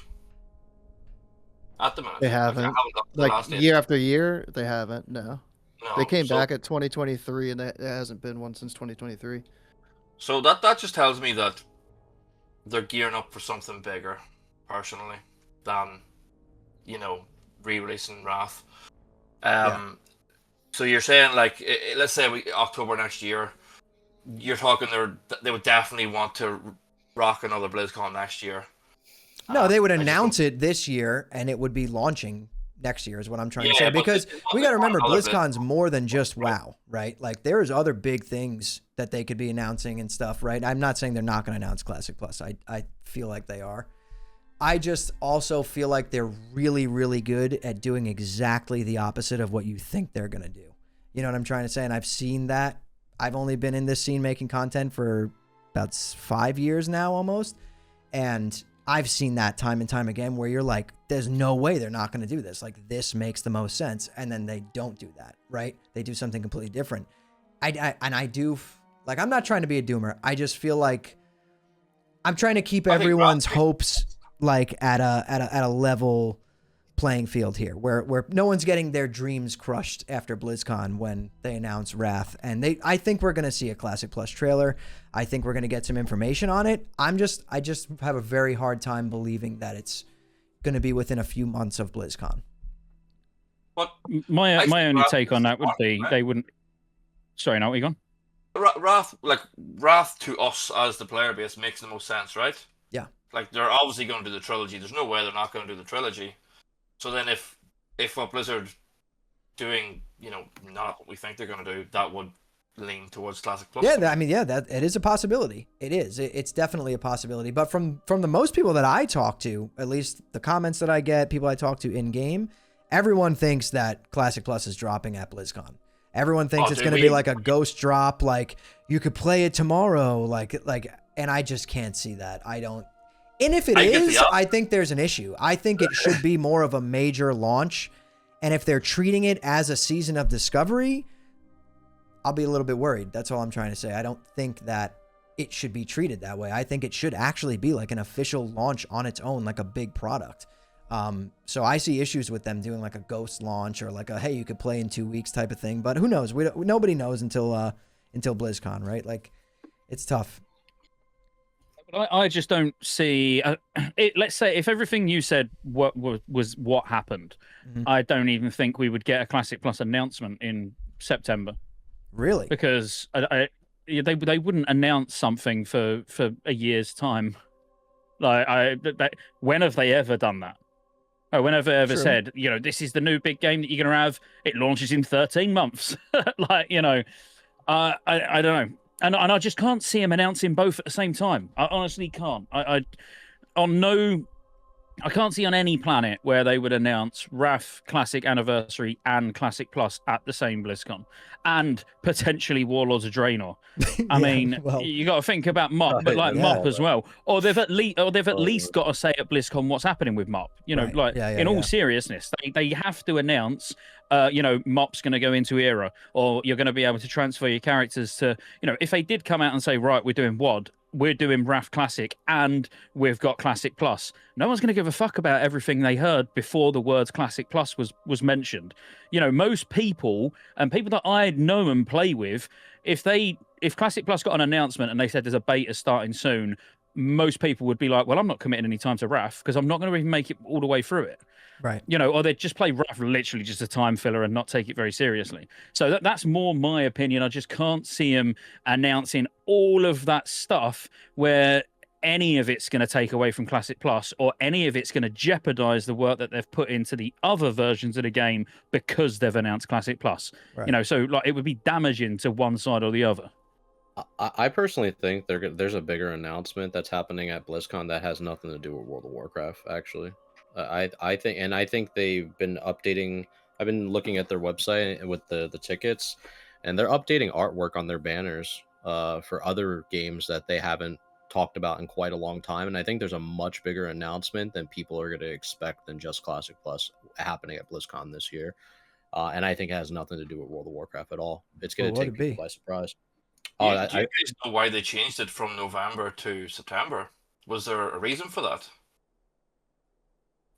At the minute, They haven't. Like year after year, they haven't. No. They came back at 2023, and there hasn't been one since 2023. So that just tells me that they're gearing up for something bigger, personally, than, you know, re-releasing Wrath. So you're saying, like, let's say October next year, you're talking they would definitely want to rock another BlizzCon next year. No, they would announce it this year, and it would be launching next year is what I'm trying to say. Because we got to remember, BlizzCon's more than just WoW, right? Like, there's other big things that they could be announcing and stuff, right? I'm not saying they're not going to announce Classic Plus. I feel like they are. I just also feel like they're really, really good at doing exactly the opposite of what you think they're going to do. You know what I'm trying to say? And I've seen that. I've only been in this scene making content for about 5 years now almost. And I've seen that time and time again where you're like, there's no way they're not going to do this. Like, this makes the most sense. And then they don't do that, right? They do something completely different. I do, like, I'm not trying to be a doomer. I just feel like I'm trying to keep everyone's hopes like at a level playing field here, where no one's getting their dreams crushed after BlizzCon when they announce Wrath. And I think we're going to see a Classic Plus trailer. I think we're going to get some information on it. I just have a very hard time believing that it's going to be within a few months of BlizzCon. But my only take on that would be they wouldn't. Sorry, now what you gone? Wrath to us as the player base makes the most sense, right? Yeah. Like, they're obviously going to do the trilogy. There's no way they're not going to do the trilogy. So then if what Blizzard doing, you know, not what we think they're going to do, that would lean towards Classic Plus. Yeah, that it is a possibility. It is. It's definitely a possibility. But from the most people that I talk to, at least the comments that I get, people I talk to in game, everyone thinks that Classic Plus is dropping at BlizzCon. Everyone thinks it's going to be like a ghost drop, like you could play it tomorrow, like, and I just can't see that. I don't. And if it is, I think there's an issue. I think it should be more of a major launch. And if they're treating it as a season of discovery, I'll be a little bit worried. That's all I'm trying to say. I don't think that it should be treated that way. I think it should actually be like an official launch on its own, like a big product. So I see issues with them doing like a ghost launch or like a, hey, you could play in 2 weeks type of thing. But who knows? Nobody knows until BlizzCon, right? Like, it's tough. I just don't see it. Let's say if everything you said was what happened, I don't even think we would get a Classic Plus announcement in September. Really? Because they wouldn't announce something for a year's time. Like when have they ever done that? Or when have they ever said, you know, this is the new big game that you're gonna have? It launches in 13 months. Like, you know, I don't know. And I just can't see him announcing both at the same time. I honestly can't. I can't see on any planet where they would announce Wrath Classic Anniversary and Classic Plus at the same BlizzCon, and potentially Warlords of Draenor. I mean, you got to think about MOP, but like MOP as well. Or they've at least got to say at BlizzCon what's happening with MOP. You know, in all seriousness, they have to announce. You know, MOP's going to go into Era, or you're going to be able to transfer your characters to, you know, if they did come out and say, right, we're doing WOD, we're doing Wrath Classic, and we've got Classic Plus. No one's going to give a fuck about everything they heard before the words Classic Plus was mentioned. You know, most people, and people that I know and play with, if Classic Plus got an announcement and they said there's a beta starting soon, most people would be like, well, I'm not committing any time to Wrath because I'm not going to even make it all the way through it. Right. You know, or they'd just play Wrath literally just a time filler and not take it very seriously. So that's more my opinion. I just can't see him announcing all of that stuff where any of it's going to take away from Classic Plus, or any of it's going to jeopardize the work that they've put into the other versions of the game because they've announced Classic Plus. Right. You know, so like it would be damaging to one side or the other. I personally think there's a bigger announcement that's happening at BlizzCon that has nothing to do with World of Warcraft, actually. I think they've been updating. I've been looking at their website with the tickets, and they're updating artwork on their banners for other games that they haven't talked about in quite a long time. And I think there's a much bigger announcement than people are going to expect than just Classic Plus happening at BlizzCon this year. And I think it has nothing to do with World of Warcraft at all. It's going to take people by surprise. Do you guys know why they changed it from November to September? Was there a reason for that?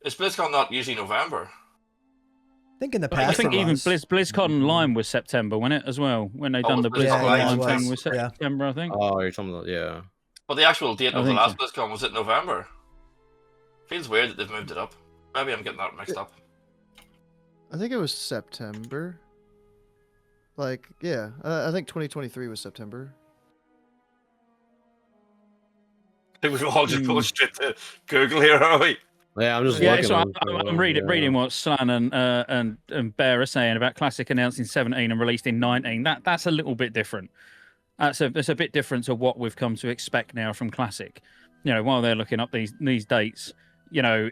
Is BlizzCon not usually November? I think in the past, I think even BlizzCon Online was September, wasn't it, as well? When they done the BlizzCon Online thing was September, I think. Oh, you're talking about, yeah. Well, the actual date of the last BlizzCon, was it November? Feels weird that they've moved it up. Maybe I'm getting that mixed up. I think it was September. Like, yeah, I think 2023 was September. I think we've all just going straight to Google here, are we? Yeah, I'm just looking. So I'm reading what Slan and Bear are saying about Classic announced in 17 and released in 19. That's a little bit different. That's a bit different to what we've come to expect now from Classic. You know, while they're looking up these dates, you know,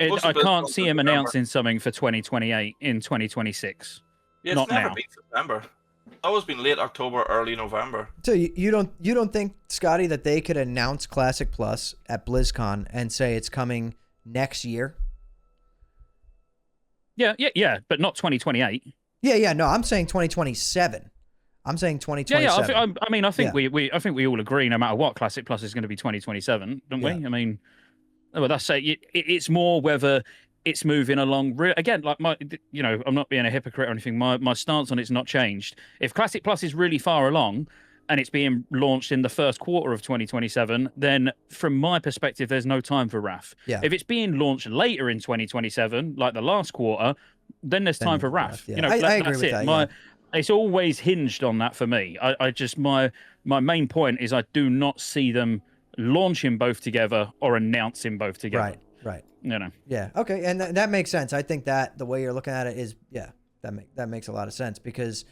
I can't see him announcing something for 2028 in 2026. Yeah, it's never been September. It's always been late October, early November. So you don't think, Scotty, that they could announce Classic Plus at BlizzCon and say it's coming next year? Yeah, but not 2028. Yeah. No, I'm saying 2027. I'm saying 2027. Yeah. I think we all agree, no matter what, Classic Plus is going to be 2027, don't we? I mean, well, that's it's more whether it's moving along. Again, like I'm not being a hypocrite or anything. My stance on it's not changed. If Classic Plus is really far along and it's being launched in the first quarter of 2027, then from my perspective, there's no time for Wrath. Yeah. If it's being launched later in 2027, like the last quarter, then there's time for Wrath. Yeah. I agree with that. It's always hinged on that for me. I just my main point is I do not see them launching both together or announcing both together. Right. You know. Yeah. Okay. And that makes sense. I think that the way you're looking at it is, that makes a lot of sense, because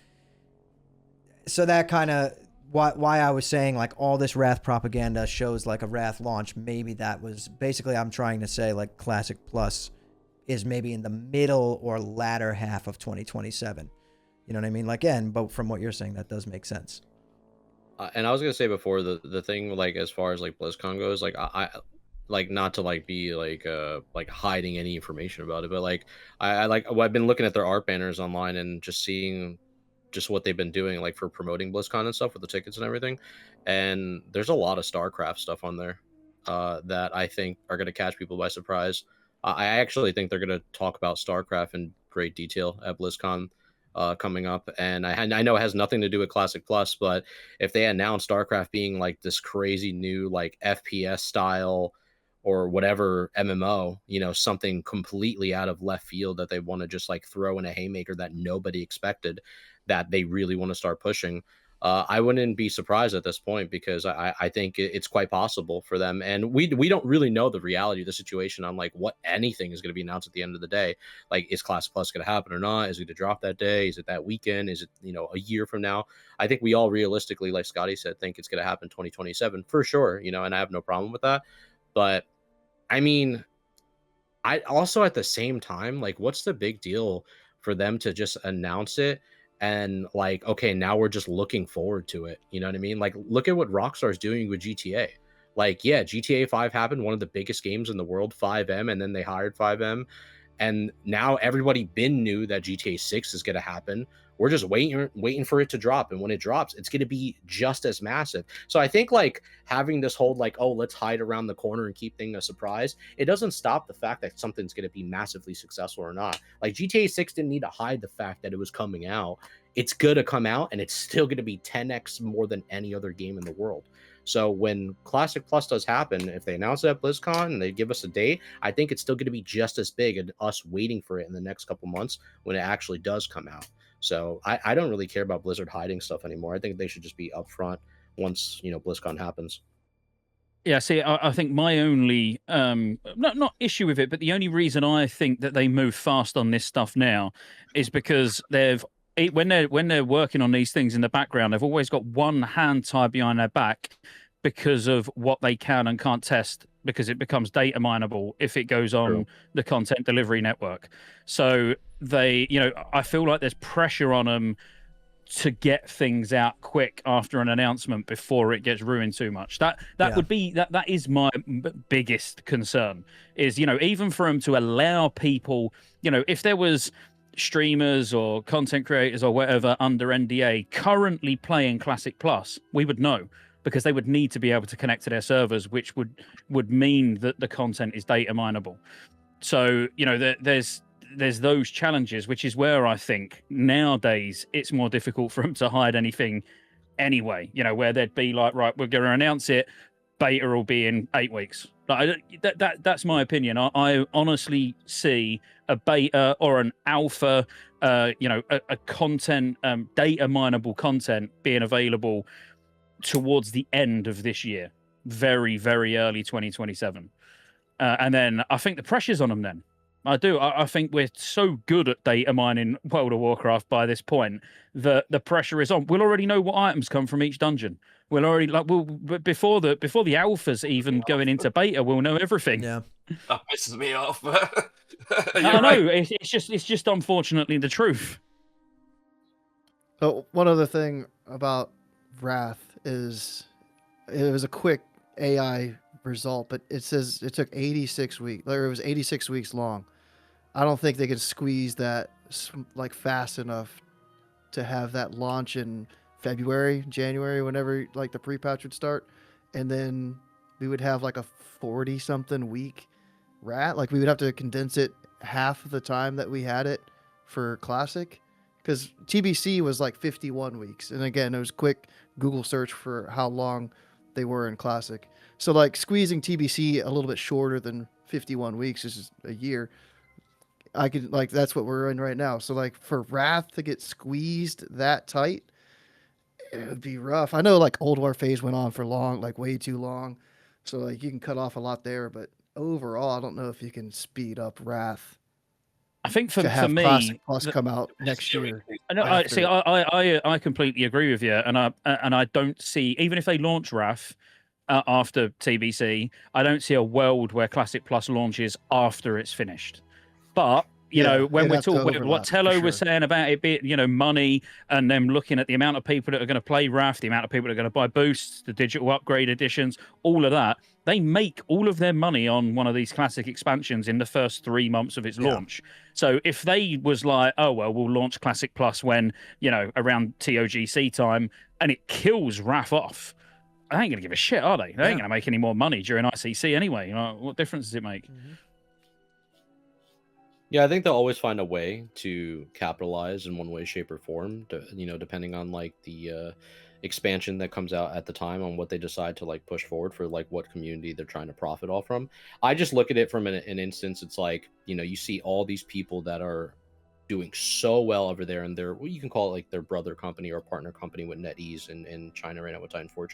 so that kind of why I was saying like all this Wrath propaganda shows like a Wrath launch. Maybe that was basically, I'm trying to say like Classic Plus is maybe in the middle or latter half of 2027. You know what I mean? Like, again, but from what you're saying, that does make sense. And I was gonna say before, the thing, like, as far as like BlizzCon goes, like I like, not to like be like hiding any information about it, but like I've been looking at their art banners online and just seeing just what they've been doing, like, for promoting BlizzCon and stuff with the tickets and everything. And there's a lot of StarCraft stuff on there that I think are going to catch people by surprise. I actually think they're going to talk about StarCraft in great detail at BlizzCon coming up. And I know it has nothing to do with Classic Plus, but if they announce StarCraft being like this crazy new like FPS style or whatever MMO, you know, something completely out of left field that they want to just like throw in a haymaker that nobody expected, that they really want to start pushing, I wouldn't be surprised at this point, because I think it's quite possible for them. And we don't really know the reality of the situation on like what anything is going to be announced at the end of the day. Like, is Classic Plus going to happen or not? Is it going to drop that day? Is it that weekend? Is it, you know, a year from now? I think we all realistically, like Scotty said, think it's going to happen 2027 for sure, you know, and I have no problem with that. But I mean, I also, at the same time, like, what's the big deal for them to just announce it and like, okay, now we're just looking forward to it? You know what I mean? Like, look at what Rockstar's doing with GTA. Like, yeah, GTA 5 happened, one of the biggest games in the world, 5M, and then they hired 5M. And now everybody knew that GTA 6 is going to happen. We're just waiting for it to drop. And when it drops, it's going to be just as massive. So I think like having this whole like, oh, let's hide around the corner and keep things a surprise, it doesn't stop the fact that something's going to be massively successful or not. Like, GTA 6 didn't need to hide the fact that it was coming out. It's going to come out, and it's still going to be 10x more than any other game in the world. So when Classic Plus does happen, if they announce it at BlizzCon and they give us a date, I think it's still going to be just as big, and us waiting for it in the next couple months when it actually does come out. So I don't really care about Blizzard hiding stuff anymore. I think they should just be upfront once, you know, BlizzCon happens. Yeah, see, I think my only not issue with it, but the only reason I think that they move fast on this stuff now is because when they're working on these things in the background, they've always got one hand tied behind their back because of what they can and can't test, because it becomes data mineable if it goes on the content delivery network. So they, you know, I feel like there's pressure on them to get things out quick after an announcement before it gets ruined too much. That would be that is my biggest concern, is, you know, even for them to allow people, you know, if there was streamers or content creators or whatever under NDA currently playing Classic Plus, we would know, because they would need to be able to connect to their servers, which would mean that the content is data mineable. So, you know, there's those challenges, which is where I think nowadays it's more difficult for them to hide anything anyway, you know, where they'd be like, right, we're going to announce it, beta will be in 8 weeks. Like, that's my opinion. I honestly see a beta or an alpha, you know, a content, data mineable content being available towards the end of this year, very, very early 2027. And then I think the pressure's on them then. I do. I think we're so good at data mining World of Warcraft by this point that the pressure is on. We'll already know what items come from each dungeon. We'll already before the alphas even going into beta, we'll know everything. Yeah, That pisses me off. I know. It's just unfortunately the truth. So one other thing about Wrath is it was a quick AI result, but it says it took 86 weeks, or it was 86 weeks long. I don't think they could squeeze that like fast enough to have that launch in February, January, whenever like the pre-patch would start, and then we would have like a 40-something week rat. Like we would have to condense it half of the time that we had it for Classic, because TBC was like 51 weeks, and again it was quick Google search for how long they were in Classic. So like squeezing TBC a little bit shorter than 51 weeks, which is a year. I could like that's what we're in right now. So like for Wrath to get squeezed that tight, it would be rough. I know like Old War phase went on for long, like way too long. So like you can cut off a lot there, but overall, I don't know if you can speed up Wrath. I think for me, Classic Plus come out next year. I completely agree with you, and I don't see, even if they launch Wrath after TBC, I don't see a world where Classic Plus launches after it's finished. But you know, when we're talking what Tello was saying about it being, you know, money, and them looking at the amount of people that are going to play Wrath, the amount of people that are going to buy boosts, the digital upgrade editions, all of that, they make all of their money on one of these Classic expansions in the first 3 months of its launch. So if they was like, oh, well, we'll launch Classic Plus when, you know, around TOGC time, and it kills Wrath off, I ain't going to give a shit, are they? They ain't going to make any more money during ICC anyway. You know, what difference does it make? Mm-hmm. Yeah, I think they'll always find a way to capitalize in one way, shape, or form. You know, depending on like the expansion that comes out at the time, on what they decide to like push forward for, like what community they're trying to profit off from. I just look at it from an instance. It's like, you know, you see all these people that are doing so well over there, and they're, well, you can call it like their brother company or partner company with NetEase in China right now with Titanforge,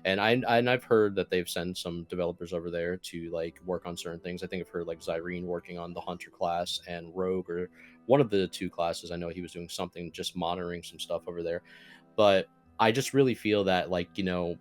and I've heard that they've sent some developers over there to like work on certain things. I think I've heard like Zyrene working on the Hunter class and Rogue, or one of the two classes. I know he was doing something, just monitoring some stuff over there. But I just really feel that, like, you know,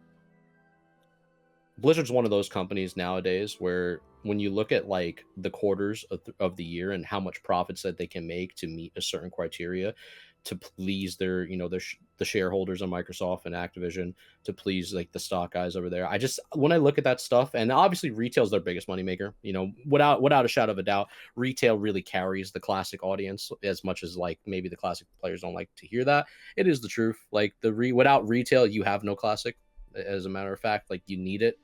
Blizzard's one of those companies nowadays where when you look at like the quarters of the year and how much profits that they can make to meet a certain criteria to please their, you know, the shareholders of Microsoft and Activision, to please like the stock guys over there. I just, when I look at that stuff, and obviously retail's their biggest moneymaker, you know, without a shadow of a doubt, retail really carries the Classic audience, as much as like maybe the Classic players don't like to hear that. It is the truth. Like without retail, you have no Classic. As a matter of fact, like you need it,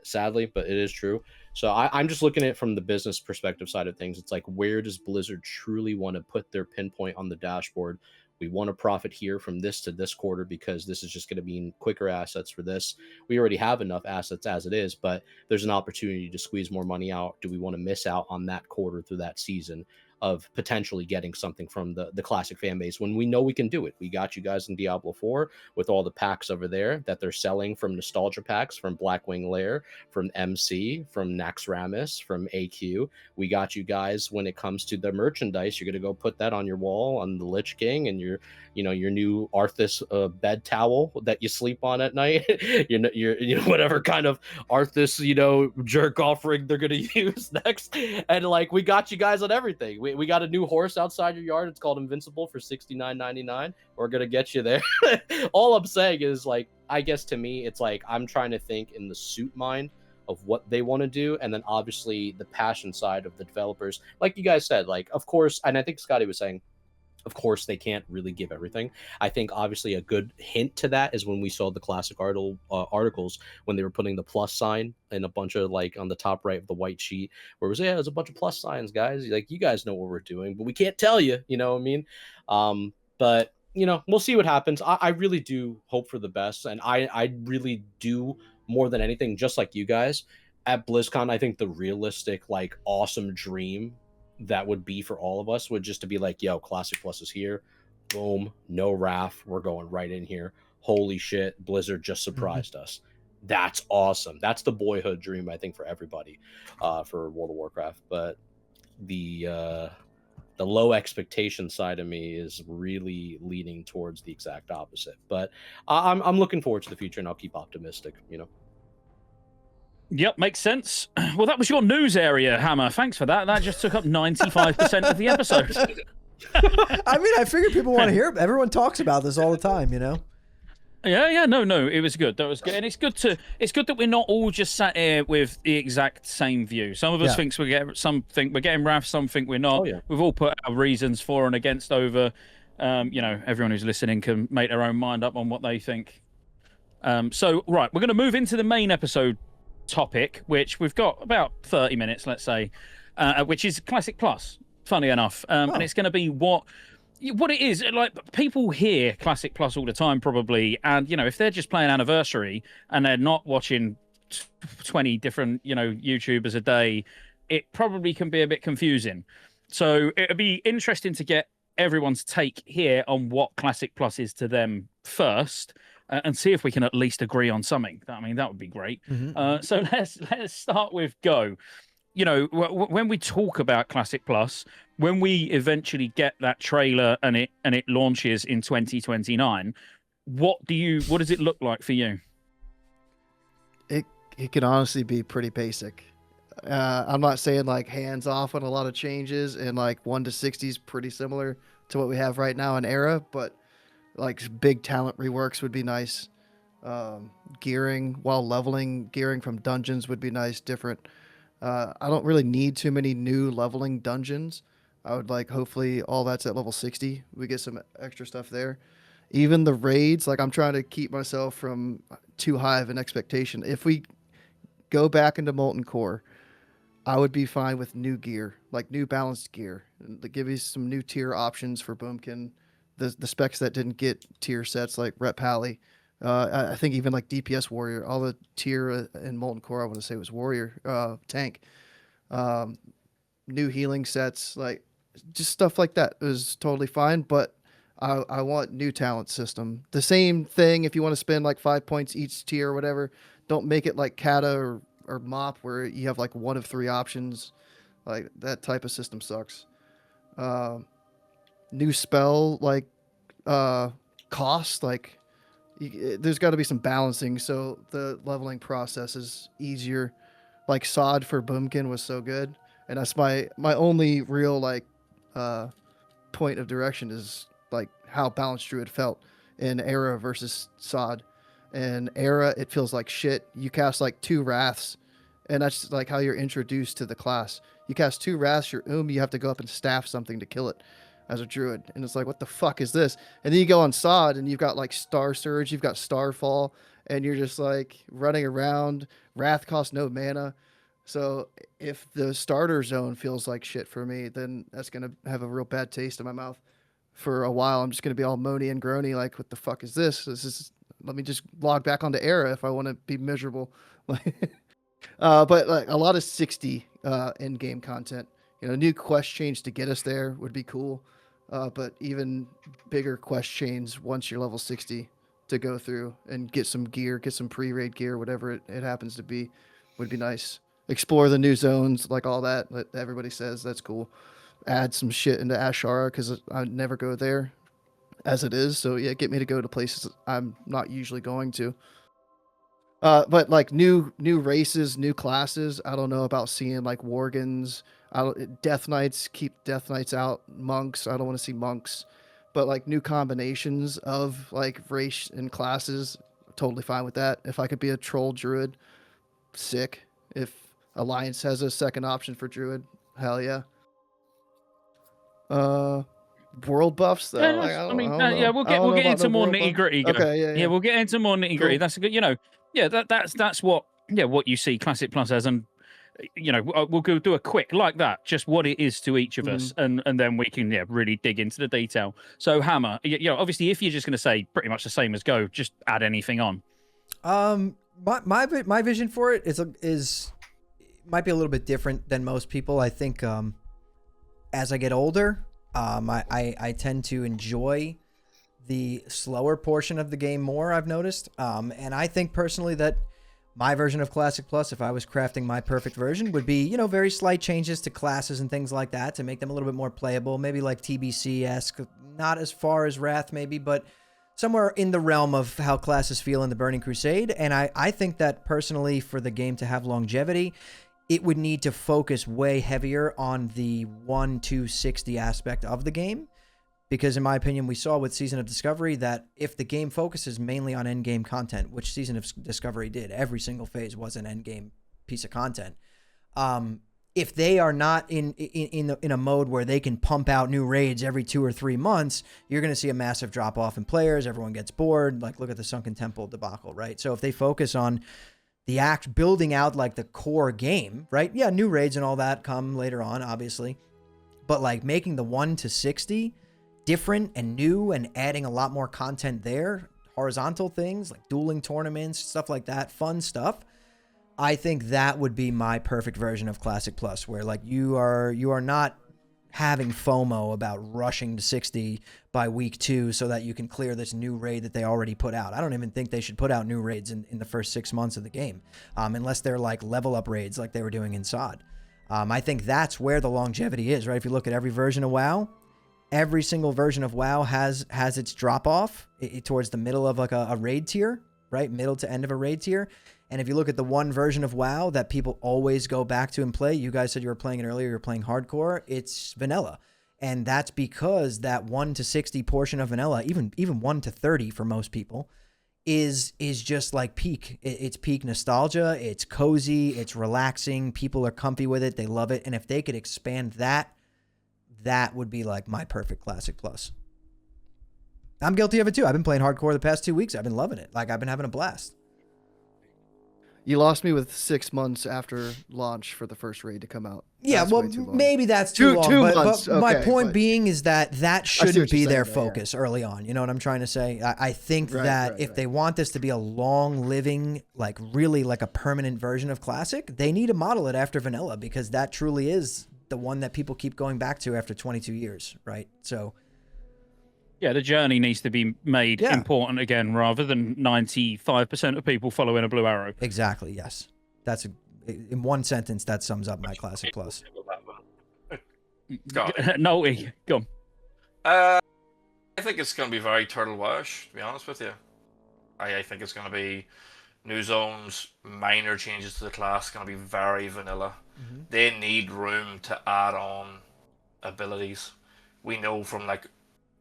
sadly, but it is true. So I'm just looking at it from the business perspective side of things. It's like, where does Blizzard truly want to put their pinpoint on the dashboard? We want to profit here from this to this quarter, because this is just going to be quicker assets for this. We already have enough assets as it is, but there's an opportunity to squeeze more money out. Do we want to miss out on that quarter through that season of potentially getting something from the Classic fan base when we know we can do it? We got you guys in Diablo 4 with all the packs over there that they're selling, from nostalgia packs, from Blackwing Lair, from MC, from Naxxramas, from AQ. We got you guys when it comes to the merchandise. You're going to go put that on your wall on the Lich King, and your new Arthas bed towel that you sleep on at night. your whatever kind of Arthas, jerk off ring they're going to use next. And like, we got you guys on everything. we got a new horse outside your yard. It's called Invincible for $69.99. We're gonna get you there. All I'm saying is, like, I guess to me, it's like I'm trying to think in the suit mind of what they want to do, and then obviously the passion side of the developers. Like you guys said, like, of course, and I think Scotty was saying, of course, they can't really give everything. I think obviously a good hint to that is when we saw the classic articles when they were putting the plus sign in a bunch of, like, on the top right of the white sheet, where it was, yeah, there's a bunch of plus signs, guys. Like, you guys know what we're doing, but we can't tell you. You know what I mean? But you know, we'll see what happens. I really do hope for the best, and I really do, more than anything, just like you guys at BlizzCon. I think the realistic, like, awesome dream that would be for all of us would just to be like, yo, Classic Plus is here, boom, no RAF, we're going right in here, holy shit, Blizzard just surprised us. That's awesome. That's the boyhood dream, I think, for everybody, for World of Warcraft. But the low expectation side of me is really leaning towards the exact opposite. But I'm looking forward to the future, and I'll keep optimistic, you know. Yep, makes sense. Well, that was your news area, Hammer. Thanks for that. That just took up 95% of the episode. I mean, I figured people want to hear. Everyone talks about this all the time, you know. Yeah, no, it was good. That was good, and it's good that we're not all just sat here with the exact same view. Some of us think we're getting RAF, some think we're not. Oh, yeah. We've all put our reasons for and against over. You know, everyone who's listening can make their own mind up on what they think. So, right, we're going to move into the main episode topic, which we've got about 30 minutes, let's say, which is Classic Plus, funny enough. And it's going to be what it is. Like, people hear Classic Plus all the time, probably, and, you know, if they're just playing Anniversary and they're not watching 20 different, you know, YouTubers a day, it probably can be a bit confusing. So it'll be interesting to get everyone's take here on what Classic Plus is to them first, and see if we can at least agree on something. I mean, that would be great. So let's start with Go. You know, when we talk about Classic Plus, when we eventually get that trailer and it launches in 2029, what does it look like for you? It can honestly be pretty basic. I'm not saying like hands off on a lot of changes, and like 1 to 60 is pretty similar to what we have right now in Era, but like big talent reworks would be nice. Gearing while leveling, gearing from dungeons would be nice, different. I don't really need too many new leveling dungeons. I would like, hopefully all that's at level 60. We get some extra stuff there. Even the raids, like I'm trying to keep myself from too high of an expectation. If we go back into Molten Core, I would be fine with new gear, like new balanced gear. Give you some new tier options for Boomkin. The specs that didn't get tier sets like Rep Pally. I think even like DPS Warrior, all the tier in Molten Core, I want to say was Warrior, tank. New healing sets, like just stuff like that was totally fine, but I want new talent system. The same thing if you want to spend like 5 points each tier or whatever, don't make it like Kata or Mop where you have like 1 of 3 options. Like that type of system sucks. New spell like cost, like there's got to be some balancing so the leveling process is easier. Like Sod for Boomkin was so good, and that's my only real like point of direction is like how balanced Druid felt in Era versus Sod. In Era it feels like shit. You cast like 2 Wraths, and that's like how you're introduced to the class. You cast 2 Wraths, you have to go up and staff something to kill it as a druid, and it's like, what the fuck is this? And then you go on Sod and you've got like Star Surge, you've got Starfall, and you're just like running around. Wrath costs no mana. So if the starter zone feels like shit for me, then that's gonna have a real bad taste in my mouth for a while. I'm just gonna be all moany and groany, like, what the fuck is this? Let me just log back onto Era if I want to be miserable. But like a lot of 60 in-game content. You know, new quest change to get us there would be cool. But even bigger quest chains once you're level 60 to go through and get some gear, get some pre-raid gear, whatever it happens to be, would be nice. Explore the new zones, like all that everybody says, that's cool. Add some shit into Ashara because I never go there as it is. So yeah, get me to go to places I'm not usually going to. But like new races, new classes. I don't know about seeing like Worgans. Death Knights, keep Death Knights out. Monks, I don't want to see monks. But like new combinations of like race and classes, totally fine with that. If I could be a troll druid, sick. If Alliance has a second option for druid, hell yeah. World buffs though. Yeah, Like, I mean, I don't yeah, know. we'll I don't we'll know get about into no more world nitty buff. gritty. Okay, yeah, yeah. We'll get into more nitty gritty. Cool. That's a good, that's what what you see Classic Plus as, and we'll go do a quick like that, just what it is to each of us, and then we can really dig into the detail. So Hammer, obviously, if you're just going to say pretty much the same as Go, just add anything on. My vision for it is might be a little bit different than most people. I think as I get older, I tend to enjoy the slower portion of the game more, I've noticed. And I think personally that my version of Classic Plus, if I was crafting my perfect version, would be, very slight changes to classes and things like that to make them a little bit more playable. Maybe like TBC-esque, not as far as Wrath maybe, but somewhere in the realm of how classes feel in the Burning Crusade. And I think that personally, for the game to have longevity, it would need to focus way heavier on the 1-60 aspect of the game. Because in my opinion, we saw with Season of Discovery that if the game focuses mainly on endgame content, which Season of Discovery did, every single phase was an endgame piece of content. If they are not in a mode where they can pump out new raids every 2 or 3 months, you're going to see a massive drop off in players. Everyone gets bored. Like, look at the Sunken Temple debacle, right? So if they focus on the building out like the core game, right? Yeah, new raids and all that come later on, obviously, but like making the 1-60 different and new and adding a lot more content there, horizontal things like dueling tournaments, stuff like that, fun stuff. I think that would be my perfect version of Classic Plus, where like you are not having FOMO about rushing to 60 by week 2 so that you can clear this new raid that they already put out. I don't even think they should put out new raids in the first 6 months of the game, unless they're like level up raids like they were doing in SOD. I think that's where the longevity is, right? If you look at every version of WoW, every single version of WoW has its drop off towards the middle of like a raid tier, right? Middle to end of a raid tier. And if you look at the one version of WoW that people always go back to and play, you guys said you were playing it earlier, you're playing hardcore, it's vanilla. And that's because that 1-60 portion of vanilla, even 1-30 for most people, is just like peak. It's peak nostalgia. It's cozy. It's relaxing. People are comfy with it. They love it. And if they could expand that would be like my perfect Classic Plus. I'm guilty of it too. I've been playing hardcore the past 2 weeks. I've been loving it. Like, I've been having a blast. You lost me with 6 months after launch for the first raid to come out. Yeah, That's well, way too long. maybe that's too long. 2 but months. my Okay, point but- being is that what shouldn't you're be their saying, yeah, yeah. focus early on. You know what I'm trying to say? I think Right, that right, if right. they want this to be a long living, like really like a permanent version of Classic, they need to model it after vanilla, because that truly is the one that people keep going back to after 22 years, right? So Yeah, the journey needs to be made Yeah. important again, rather than 95% of people following a blue arrow. exactly, yes. That's in one sentence that sums up my Classic Plus. Got it. Nolty, go on. I think it's going to be very Turtle Wash, to be honest with you. I think it's going to be new zones, minor changes to the class, going to be very vanilla. They need room to add on abilities. We know from like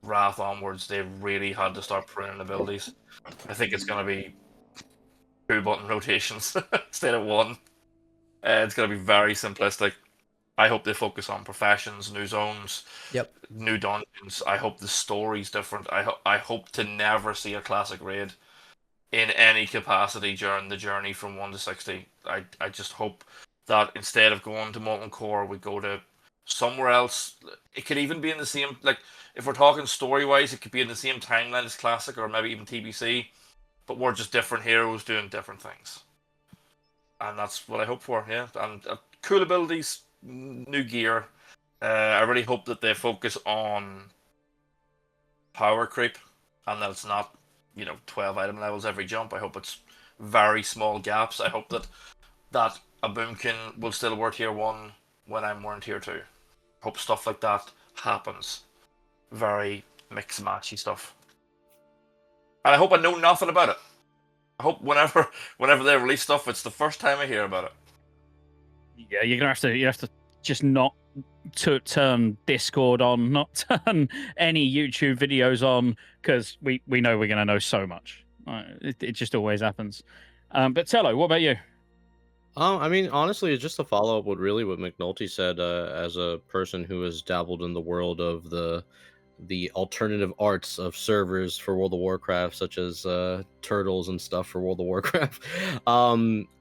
Wrath onwards, they really had to start pruning abilities. I think it's going to be 2-button rotations instead of 1. It's going to be very simplistic. I hope they focus on professions, new zones, Yep. new dungeons. I hope the story's different. I hope to never see a classic raid in any capacity during the journey from 1-60. I just hope that instead of going to Molten Core, we go to somewhere else. It could even be in the same, like, if we're talking story-wise, it could be in the same timeline as Classic, or maybe even TBC, but we're just different heroes doing different things. And that's what I hope for, yeah. And cool abilities, new gear. I really hope that they focus on power creep, and that it's not, 12 item levels every jump. I hope it's very small gaps. I hope that a boomkin will still wear tier 1 when I'm wearing tier 2. Hope stuff like that happens. Very mix-matchy stuff. And I hope I know nothing about it. I hope whenever they release stuff, it's the first time I hear about it. Yeah, you have to just not to turn Discord on, not turn any YouTube videos on, because we know we're going to know so much. It just always happens. But Tello, what about you? I mean, honestly, it's just a follow up what McNulty said. As a person who has dabbled in the world of the alternative arts of servers for World of Warcraft, such as turtles and stuff for World of Warcraft.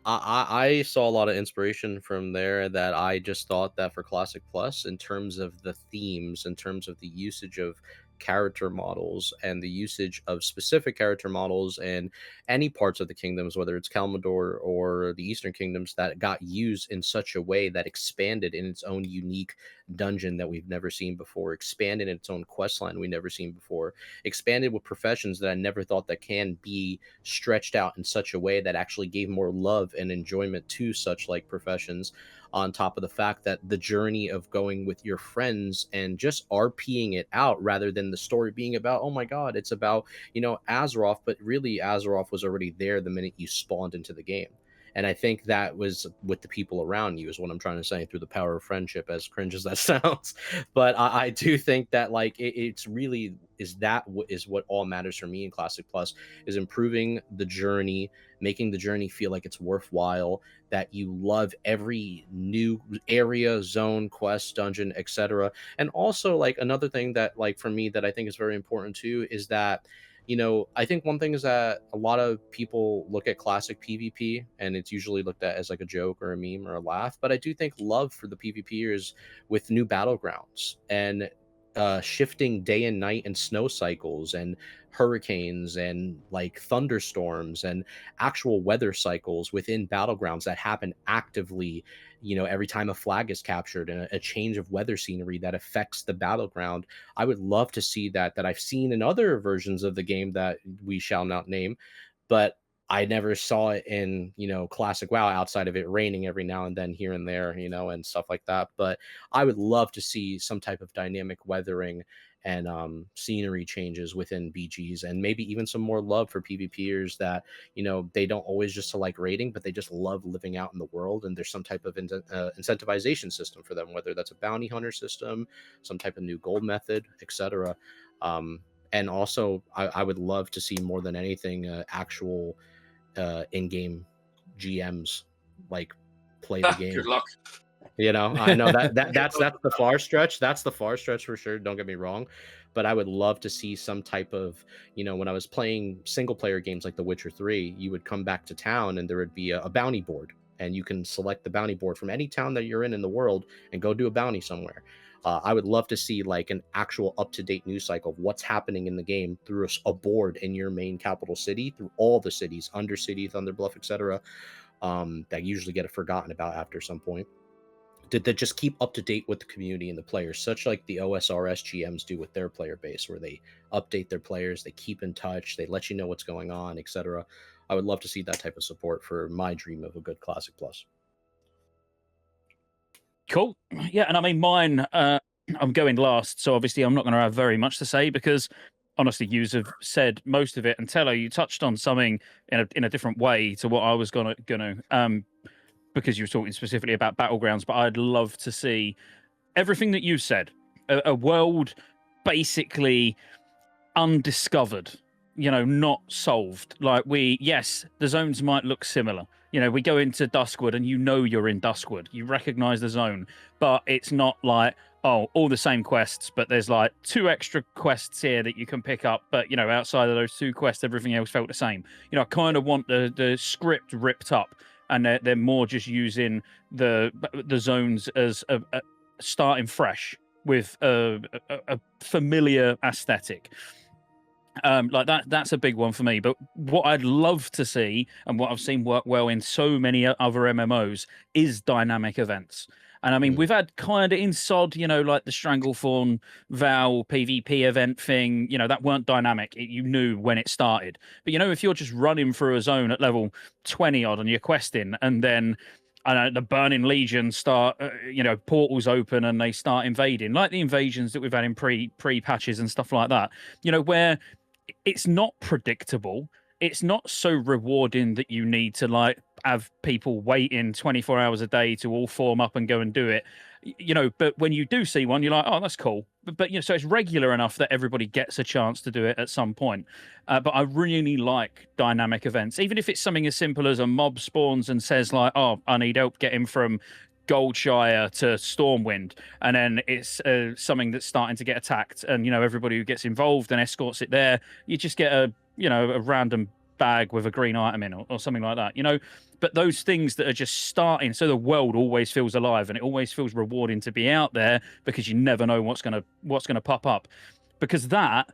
I saw a lot of inspiration from there that I just thought that for Classic Plus, in terms of the themes, in terms of the usage of character models and the usage of specific character models and any parts of the kingdoms, whether it's Kalmador or the Eastern Kingdoms, that got used in such a way that expanded in its own unique dungeon that we've never seen before, expanded in its own quest line we've never seen before, expanded with professions that I never thought that can be stretched out in such a way that actually gave more love and enjoyment to such like professions, on top of the fact that the journey of going with your friends and just RPing it out, rather than the story being about, oh my god, it's about, Azeroth, but really Azeroth was already there the minute you spawned into the game. And I think that was with the people around you, is what I'm trying to say, through the power of friendship, as cringe as that sounds. But I do think that it's really is what all matters for me in Classic Plus, is improving the journey, making the journey feel like it's worthwhile, that you love every new area, zone, quest, dungeon, etc. And also, like, another thing that, like, for me, that I think is very important too, is that, I think one thing is that a lot of people look at classic PvP and it's usually looked at as like a joke or a meme or a laugh. But I do think love for the PvPers with new battlegrounds and shifting day and night and snow cycles and hurricanes and like thunderstorms and actual weather cycles within battlegrounds that happen actively, every time a flag is captured, and a change of weather scenery that affects the battleground. I would love to see that I've seen in other versions of the game that we shall not name, but I never saw it in, classic WoW, outside of it raining every now and then here and there, and stuff like that. But I would love to see some type of dynamic weathering and scenery changes within BGs, and maybe even some more love for PvPers that, they don't always just like raiding, but they just love living out in the world. And there's some type of incentivization system for them, whether that's a bounty hunter system, some type of new gold method, etc. And also, I would love to see, more than anything, actual in-game GMs like play the game. Good luck. I know that's the far stretch. That's the far stretch for sure. Don't get me wrong, but I would love to see some type of, when I was playing single player games like The Witcher 3, you would come back to town and there would be a bounty board, and you can select the bounty board from any town that you're in the world and go do a bounty somewhere. I would love to see like an actual up-to-date news cycle of what's happening in the game through a board in your main capital city, through all the cities, Undercity, Thunderbluff, etc. That usually get forgotten about after some point. That just keep up to date with the community and the players, such like the OSRS GMs do with their player base, where they update their players, they keep in touch, they let you know what's going on, etc. I would love to see that type of support for my dream of a good Classic Plus. Cool. Yeah, and I mean, mine, I'm going last, so obviously I'm not going to have very much to say, because honestly, you have said most of it. And Tello, you touched on something in a different way to what I was gonna because you were talking specifically about battlegrounds. But I'd love to see everything that you said, a world basically undiscovered, not solved. Like yes, the zones might look similar. We go into Duskwood and you're in Duskwood. You recognize the zone, but it's not like, oh, all the same quests, but there's like 2 extra quests here that you can pick up. But, outside of those 2 quests, everything else felt the same. I kind of want the script ripped up, and they're more just using the zones as a starting fresh with a familiar aesthetic. Like that's a big one for me. But what I'd love to see, and what I've seen work well in so many other MMOs, is dynamic events. And I mean, we've had kind of in SOD, like the Stranglethorn Val PvP event thing, that weren't dynamic. You knew when it started. But, if you're just running through a zone at level 20 odd and you're questing, and then the Burning Legion start, portals open and they start invading, like the invasions that we've had in pre-patches and stuff like that, where it's not predictable. It's not so rewarding that you need to like have people waiting 24 hours a day to all form up and go and do it. But when you do see one, you're like, oh, that's cool. But so it's regular enough that everybody gets a chance to do it at some point. But I really like dynamic events, even if it's something as simple as a mob spawns and says like, oh, I need help getting from Goldshire to Stormwind, and then it's something that's starting to get attacked, and everybody who gets involved and escorts it there, you just get a random bag with a green item in, or something like that. But those things that are just starting, so the world always feels alive and it always feels rewarding to be out there, because you never know what's gonna pop up, because that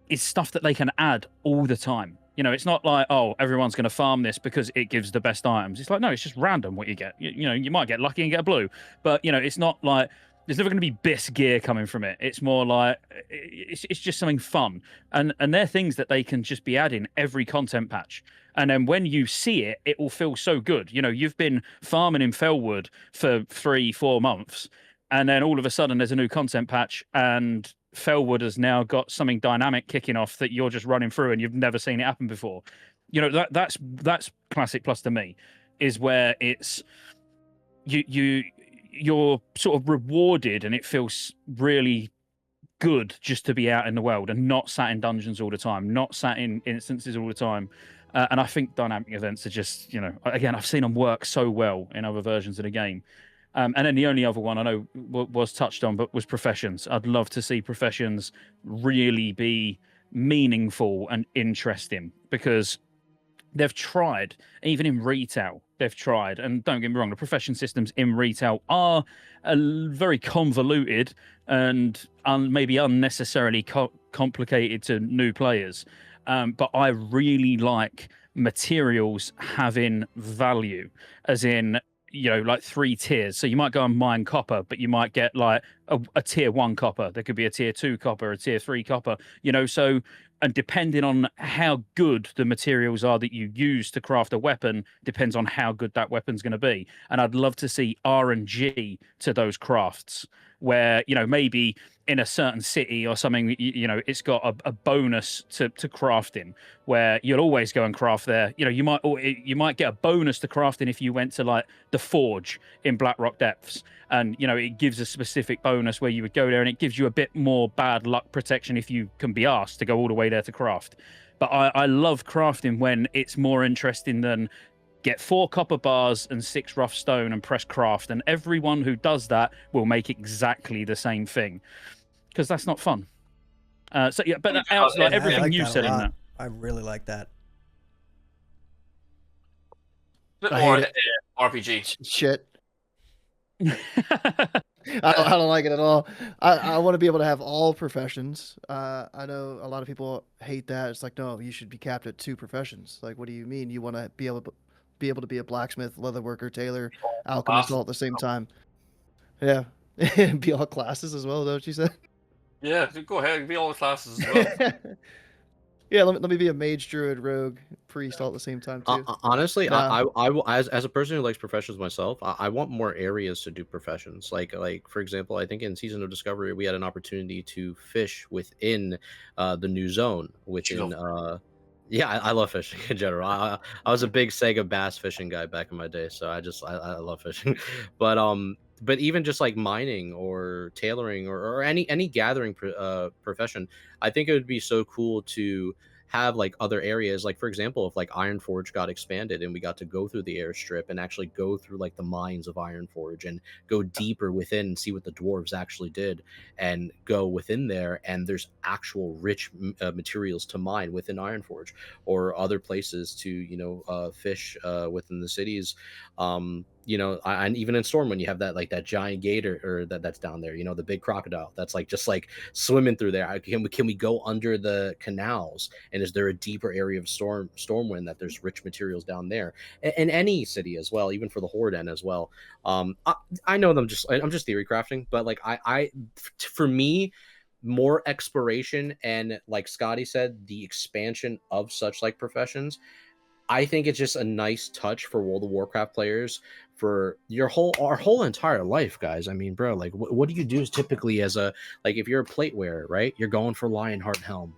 is stuff that they can add all the time. It's not like, oh, everyone's going to farm this because it gives the best items. It's like, no, it's just random what you get. You might get lucky and get a blue, but it's not like there's never going to be best gear coming from it. It's more like it's just something fun, and they're things that they can just be adding every content patch. And then when you see it, it will feel so good. You've been farming in Felwood for 3-4 months, and then all of a sudden there's a new content patch, and Felwood has now got something dynamic kicking off that you're just running through and you've never seen it happen before. That's Classic Plus to me, is where it's you're sort of rewarded, and it feels really good just to be out in the world and not sat in dungeons all the time, not sat in instances all the time. And I think dynamic events are just, again, I've seen them work so well in other versions of the game. And then the only other one I know was touched on, but was professions. I'd love to see professions really be meaningful and interesting, because they've tried, even in retail, they've tried. And don't get me wrong, the profession systems in retail are very convoluted and maybe unnecessarily complicated to new players. But I really like materials having value, as in, like 3 tiers. So you might go and mine copper, but you might get like a tier 1 copper. There could be a tier 2 copper, a tier 3 copper, so, and depending on how good the materials are that you use to craft a weapon, depends on how good that weapon's going to be. And I'd love to see RNG to those crafts, where, maybe in a certain city or something, it's got a bonus to crafting, where you'll always go and craft there. You might get a bonus to crafting if you went to like the Forge in Blackrock Depths, and it gives a specific bonus where you would go there, and it gives you a bit more bad luck protection if you can be asked to go all the way there to craft. But I love crafting when it's more interesting than get 4 copper bars and 6 rough stone and press craft, and everyone who does that will make exactly the same thing, because that's not fun. So yeah, but like everything like you said in that, I really like that. Bit I more hate RPG. Shit. I don't like it at all. I want to be able to have all professions. I know a lot of people hate that. It's like, no, you should be capped at 2 professions. Like, what do you mean? You want to be able to be a blacksmith, leatherworker, tailor, alchemist all at the same time? Yeah, be all classes as well, don't you say? Yeah, go ahead. Be all the classes as well. Yeah, let me be a mage, druid, rogue, priest all at the same time too. Honestly, Nah. as a person who likes professions myself, I want more areas to do professions. Like for example, I think in Season of Discovery we had an opportunity to fish within the new zone, which yeah, I love fishing in general. I was a big Sega bass fishing guy back in my day, so I love fishing. But even just like mining or tailoring or any gathering profession, I think it would be so cool to have like other areas. Like for example, if like Ironforge got expanded and we got to go through the airstrip and actually go through like the mines of Ironforge and go deeper within and see what the dwarves actually did, and go within there and there's actual rich materials to mine within Ironforge, or other places to fish within the cities. And even in Storm, when you have that giant gator or that's down there, the big crocodile that's just swimming through there. Can we go under the canals? And is there a deeper area of Stormwind that there's rich materials down there? In any city as well, even for the Horde End as well. I know I'm just theory crafting, but for me, more exploration and, like Scotty said, the expansion of such professions. I think it's just a nice touch for World of Warcraft players for our whole entire life, guys. I mean, bro, what do you do typically as if you're a plate wearer, right? You're going for Lionheart Helm.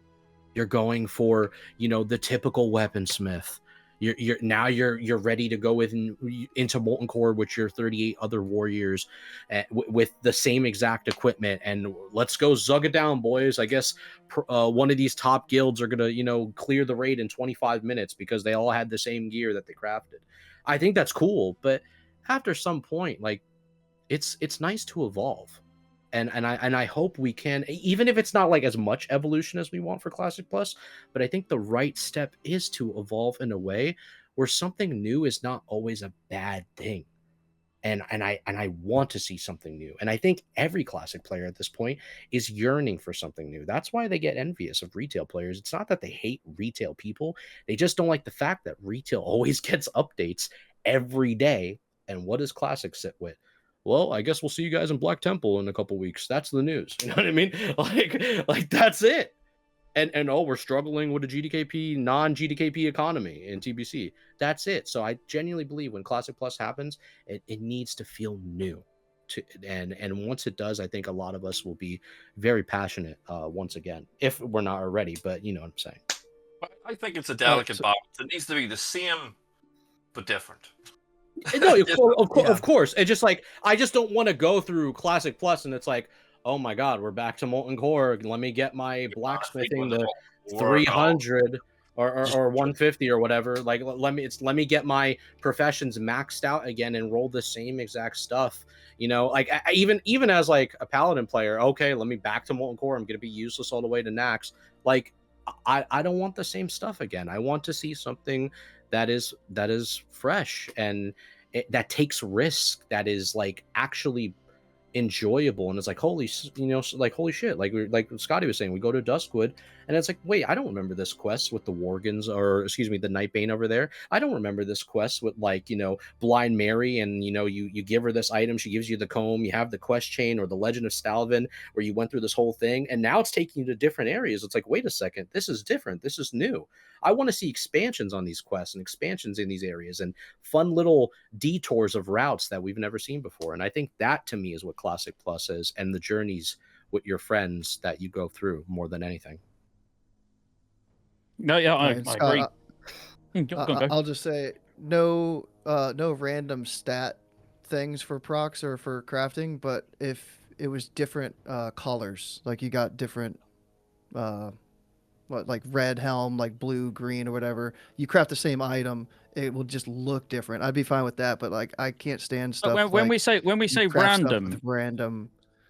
You're going for, the typical weaponsmith. You're ready to go into Molten Core with your 38 other warriors with the same exact equipment, and let's go zug it down, boys. I guess one of these top guilds are gonna clear the raid in 25 minutes because they all had the same gear that they crafted. I think that's cool, but after some point, like, it's nice to evolve. And I hope we can, even if it's not like as much evolution as we want for Classic Plus, but I think the right step is to evolve in a way where something new is not always a bad thing. And I want to see something new. And I think every Classic player at this point is yearning for something new. That's why they get envious of retail players. It's not that they hate retail people. They just don't like the fact that retail always gets updates every day. And what does Classic sit with? Well, I guess we'll see you guys in Black Temple in a couple weeks. That's the news. You know what I mean? Like that's it. And we're struggling with a GDKP, non-GDKP economy in TBC. That's it. So I genuinely believe when Classic Plus happens, it needs to feel new. And once it does, I think a lot of us will be very passionate once again, if we're not already. But you know what I'm saying. I think it's a delicate balance. It needs to be the same, but different. No, of course. It's just like, I just don't want to go through Classic Plus and it's like, oh my God, we're back to Molten Core. Let me get my blacksmithing to 300 or 150 or whatever. Like, let me get my professions maxed out again and roll the same exact stuff. Like even as like a paladin player, okay, let me back to Molten Core. I'm gonna be useless all the way to Nax. Like, I don't want the same stuff again. I want to see something that is fresh and that takes risk, that is like actually enjoyable, and it's like holy shit, like Scotty was saying, we go to Duskwood and it's like, wait, I don't remember this quest with the Worgans, or excuse me, the Nightbane over there. I don't remember this quest with Blind Mary, and you give her this item, she gives you the comb, you have the quest chain, or the Legend of Stalvin where you went through this whole thing, and now it's taking you to different areas. It's like, wait a second, this is different, this is new. I want to see expansions on these quests and expansions in these areas and fun little detours of routes that we've never seen before. And I think that to me is what Classic Plus is, and the journeys with your friends that you go through more than anything. No, yeah, I agree. Go. I'll just say no random stat things for procs or for crafting, but if it was different colors, like you got different like red helm, like blue, green, or whatever, you craft the same item, it will just look different. I'd be fine with that, but like I can't stand stuff. When we say random,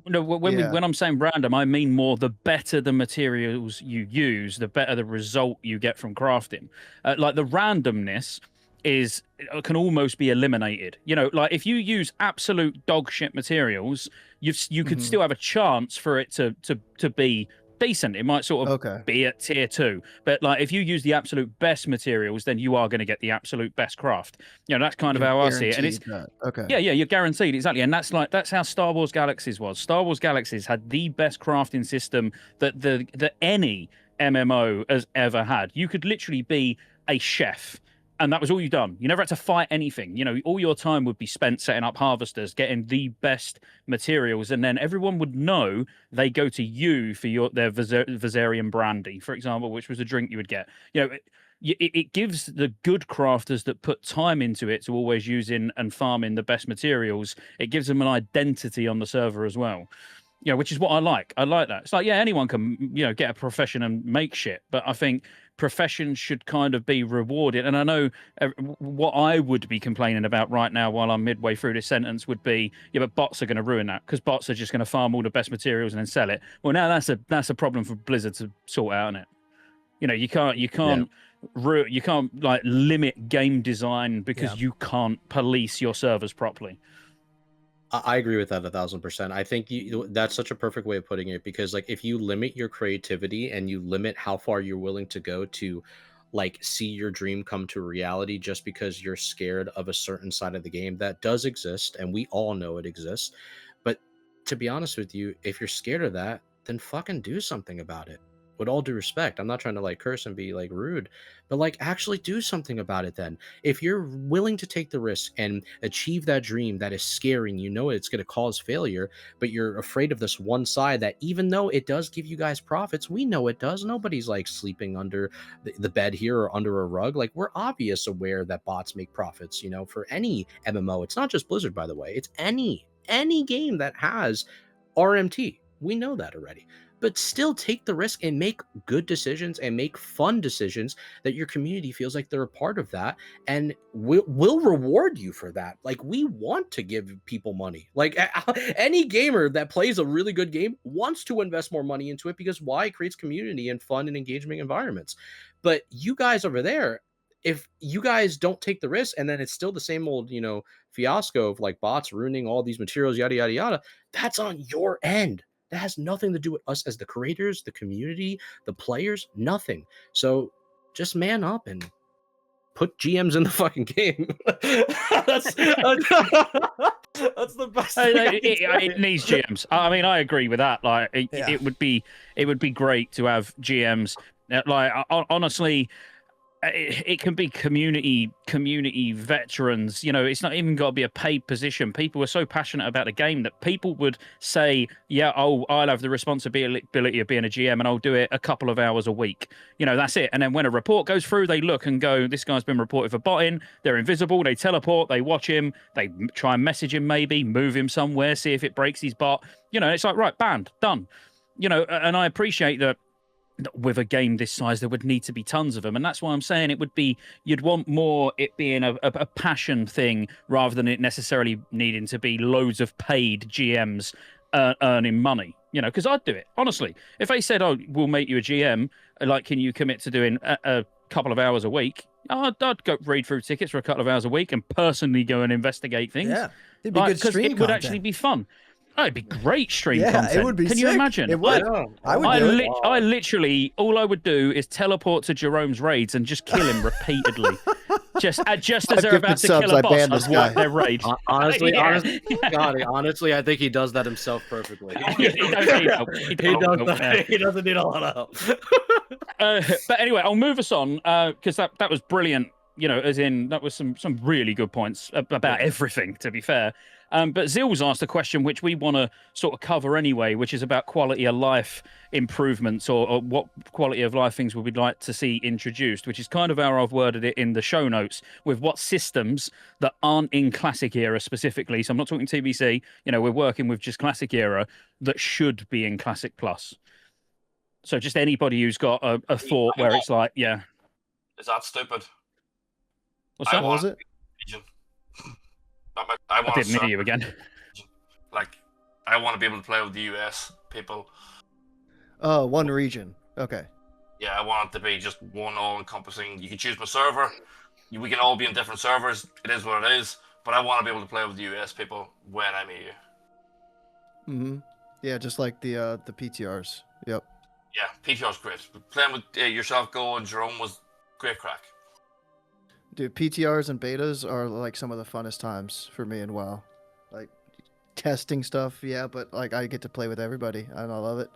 no, when I'm saying random, I mean more the better the materials you use, the better the result you get from crafting. Like the randomness can almost be eliminated. Like if you use absolute dog shit materials, you could still have a chance for it to be decent. It might sort of be at tier 2, but like if you use the absolute best materials, then you are going to get the absolute best craft. That's kind of how I see it. And it's you're guaranteed, exactly. And that's how Star Wars Galaxies was. Star Wars Galaxies had the best crafting system that any MMO has ever had. You could literally be a chef, and that was all you've done. You never had to fight anything. All your time would be spent setting up harvesters, getting the best materials, and then everyone would know they go to you for their Viserion brandy, for example, which was a drink you would get. It gives the good crafters that put time into it to always using and farming the best materials. It gives them an identity on the server as well. Which is what I like. I like that. It's like, anyone can, get a profession and make shit, but I think professions should kind of be rewarded. And I know what I would be complaining about right now while I'm midway through this sentence would be, but bots are going to ruin that, because bots are just going to farm all the best materials and then sell it. Well, now that's a problem for Blizzard to sort out, isn't it? You can't like limit game design because you can't police your servers properly. I agree with that 1,000%. I think that's such a perfect way of putting it, because like if you limit your creativity and you limit how far you're willing to go to like see your dream come to reality just because you're scared of a certain side of the game that does exist, and we all know it exists. But to be honest with you, if you're scared of that, then fucking do something about it. with all due respect, I'm not trying to like curse and be like rude, but like actually do something about it then. If you're willing to take the risk and achieve that dream that is scary and you know it's going to cause failure, but you're afraid of this one side that even though it does give you guys profits, we know it does. Nobody's like sleeping under the bed here or under a rug. Like we're obvious aware that bots make profits, you know, for any MMO. It's not just Blizzard, by the way. It's any game that has RMT. We know that already. But still take the risk and make good decisions and make fun decisions that your community feels like they're a part of that, and we'll reward you for that. Like we want to give people money. Like any gamer that plays a really good game wants to invest more money into it because why? It creates community and fun and engaging environments. But you guys over there, if you guys don't take the risk and then it's still the same old, you know, fiasco of like bots ruining all these materials, yada, yada, yada, that's on your end. That has nothing to do with us as the creators, the community, the players, nothing. So just man up and put GMs in the fucking game. that's the best thing it needs GMs. I mean, I agree with that. Like it would be great to have GMs. Like honestly, it can be community veterans. You know, it's not even got to be a paid position. People are so passionate about the game that people would say, yeah, I'll have the responsibility of being a GM and I'll do it a couple of hours a week. You know, that's it. And then when a report goes through, they look and go, this guy's been reported for botting. They're invisible. They teleport. They watch him. They try and message him, maybe move him somewhere, see if it breaks his bot. You know, it's like, right, banned, done. You know, and I appreciate that. With a game this size, there would need to be tons of them, and that's why I'm saying it would be. You'd want more it being a passion thing rather than it necessarily needing to be loads of paid GMs earning money. You know, because I'd do it honestly. If they said, "Oh, we'll make you a GM," like, can you commit to doing a couple of hours a week? I'd go read through tickets for a couple of hours a week and personally go and investigate things. Yeah, it'd be good stream it would actually be fun. Oh, it'd be great stream content. It would be Can sick. you imagine? It would. I would do it. I literally, all I would do is teleport to Jerome's raids and just kill him repeatedly. just as they're about to kill a boss, I'd wipe their raid. Honestly, honestly, I think he does that himself perfectly. He doesn't need a lot of help. But anyway, I'll move us on because that was brilliant. You know, as in that was some really good points about everything, to be fair. But Zill's asked a question which we want to sort of cover anyway, which is about quality of life improvements or what quality of life things we would like to see introduced, which is kind of how I've worded it in the show notes with what systems that aren't in Classic Era specifically. So I'm not talking TBC, you know, we're working with just Classic Era that should be in Classic Plus. So just anybody who's got a thought where it's like, yeah. Is that stupid? What's that? What was it? I didn't hear you again. Like, I want to be able to play with the US people. Oh, one region. Okay. Yeah, I want it to be just one all-encompassing. You can choose my server. We can all be in different servers. It is what it is. But I want to be able to play with the US people when I'm here. Mm-hmm. Yeah, just like the PTRs. Yep. Yeah, PTR's great. Playing with yourself, Go, and Jerome was great crack. Dude, PTRs and betas are like some of the funnest times for me in WoW. Like testing stuff, yeah, but like I get to play with everybody and I love it.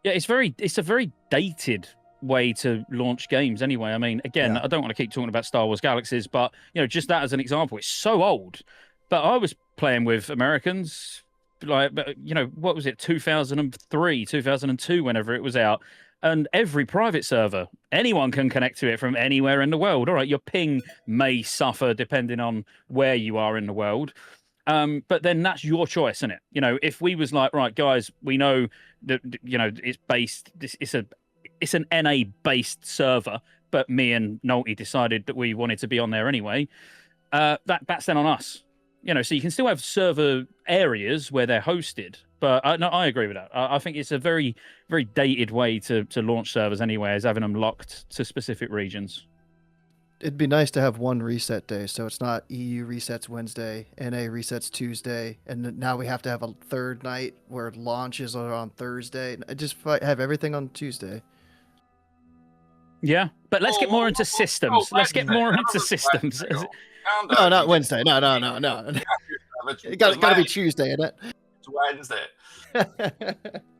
Yeah, it's a very dated way to launch games anyway. I mean, again, I don't want to keep talking about Star Wars Galaxies, but you know, just that as an example, it's so old. But I was playing with Americans, like, you know, what was it, 2003, 2002, whenever it was out. And every private server, anyone can connect to it from anywhere in the world. All right, your ping may suffer depending on where you are in the world. But then that's your choice, isn't it? You know, if we was like, right, guys, we know that, you know, it's based, it's an NA-based server, but me and McNulty decided that we wanted to be on there anyway, that's then on us. You know, so you can still have server areas where they're hosted. But no, I agree with that. I think it's a very, very dated way to launch servers anyway, is having them locked to specific regions. It'd be nice to have one reset day, so it's not EU resets Wednesday, NA resets Tuesday, and now we have to have a third night where launches are on Thursday. Just have everything on Tuesday. Yeah, but let's get more into systems. Let's get more into systems. No, not Wednesday. No. It got to be Tuesday, isn't it? Wednesday.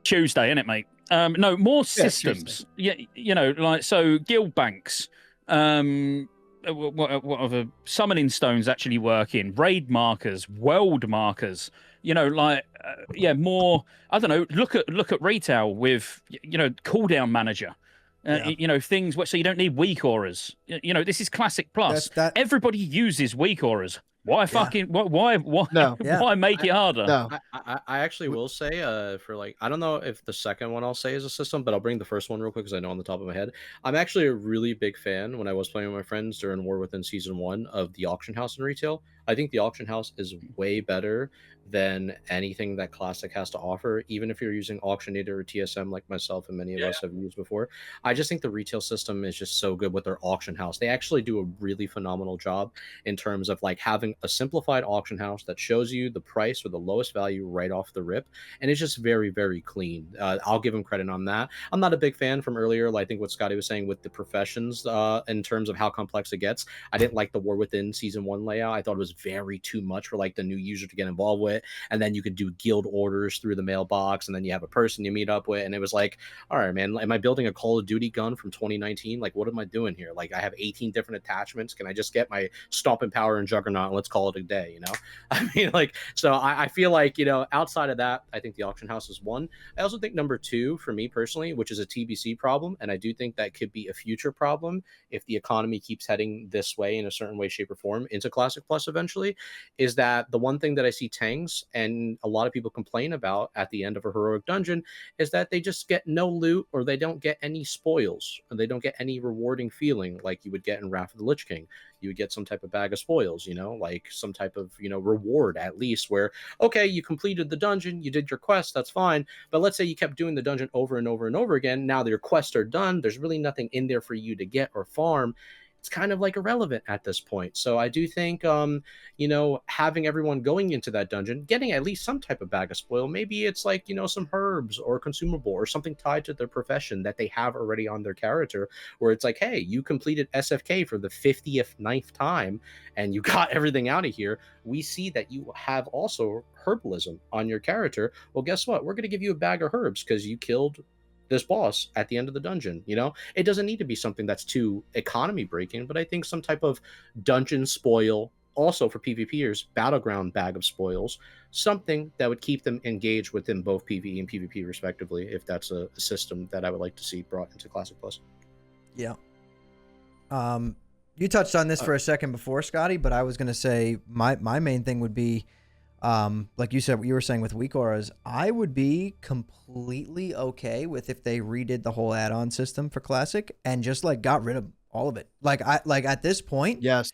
Tuesday, isn't it, mate? No, more systems. Tuesday. Yeah, you know, like so guild banks. What other summoning stones actually working? Raid markers, world markers. You know, like yeah, more. I don't know. Look at retail with cooldown manager. Yeah. You know, things so you don't need weak auras. You know, this is classic plus. That Everybody uses weak auras. Why fucking why No. Yeah. why make it harder? No. I actually will say, for like, I don't know if the second one I'll say is a system, but I'll bring the first one real quick because I know on the top of my head. I'm actually a really big fan when I was playing with my friends during War Within Season 1 of the auction house in retail. I think the auction house is way better than anything that Classic has to offer, even if you're using Auctionator or TSM like myself and many of us have used before. I just think the retail system is just so good with their auction house. They actually do a really phenomenal job in terms of like having a simplified auction house that shows you the price or the lowest value right off the rip, and it's just very, very clean. I'll give them credit on that. I'm not a big fan from earlier, like I think what Scotty was saying with the professions in terms of how complex it gets. I didn't like the War Within Season 1 layout. I thought it was very too much for like the new user to get involved with, and then you could do guild orders through the mailbox, and then you have a person you meet up with, and it was like, all right, man, am I building a Call of Duty gun from 2019? Like, what am I doing here? Like, I have 18 different attachments. Can I just get my Stomping Power and Juggernaut and let's call it a day, you know? I mean, like, so I feel like, outside of that, I think the auction house is one. I also think number two, for me personally, which is a TBC problem, and I do think that could be a future problem if the economy keeps heading this way in a certain way, shape, or form into Classic Plus eventually, is that the one thing that I see tanks and a lot of people complain about at the end of a heroic dungeon is that they just get no loot, or they don't get any spoils, or they don't get any rewarding feeling like you would get in Wrath of the Lich King. You would get some type of bag of spoils, like some type of, reward at least, where, okay, you completed the dungeon, you did your quest, that's fine. But let's say you kept doing the dungeon over and over and over again. Now that your quests are done, there's really nothing in there for you to get or farm. It's kind of like irrelevant at this point. So I do think, having everyone going into that dungeon, getting at least some type of bag of spoil, maybe it's like, some herbs or consumable or something tied to their profession that they have already on their character, where it's like, hey, you completed SFK for the 50th time and you got everything out of here. We see that you have also herbalism on your character. Well, guess what? We're going to give you a bag of herbs because you killed this boss at the end of the dungeon. It doesn't need to be something that's too economy breaking, but I think some type of dungeon spoil, also for PvPers, battleground bag of spoils, something that would keep them engaged within both PvE and PvP respectively, if that's a system that I would like to see brought into Classic Plus. Yeah. You touched on this for a second before, Scotty, but I was going to say my main thing would be, like you said, what you were saying with weak auras, I would be completely okay with if they redid the whole add-on system for Classic and just like got rid of all of it. Like at this point, Yes.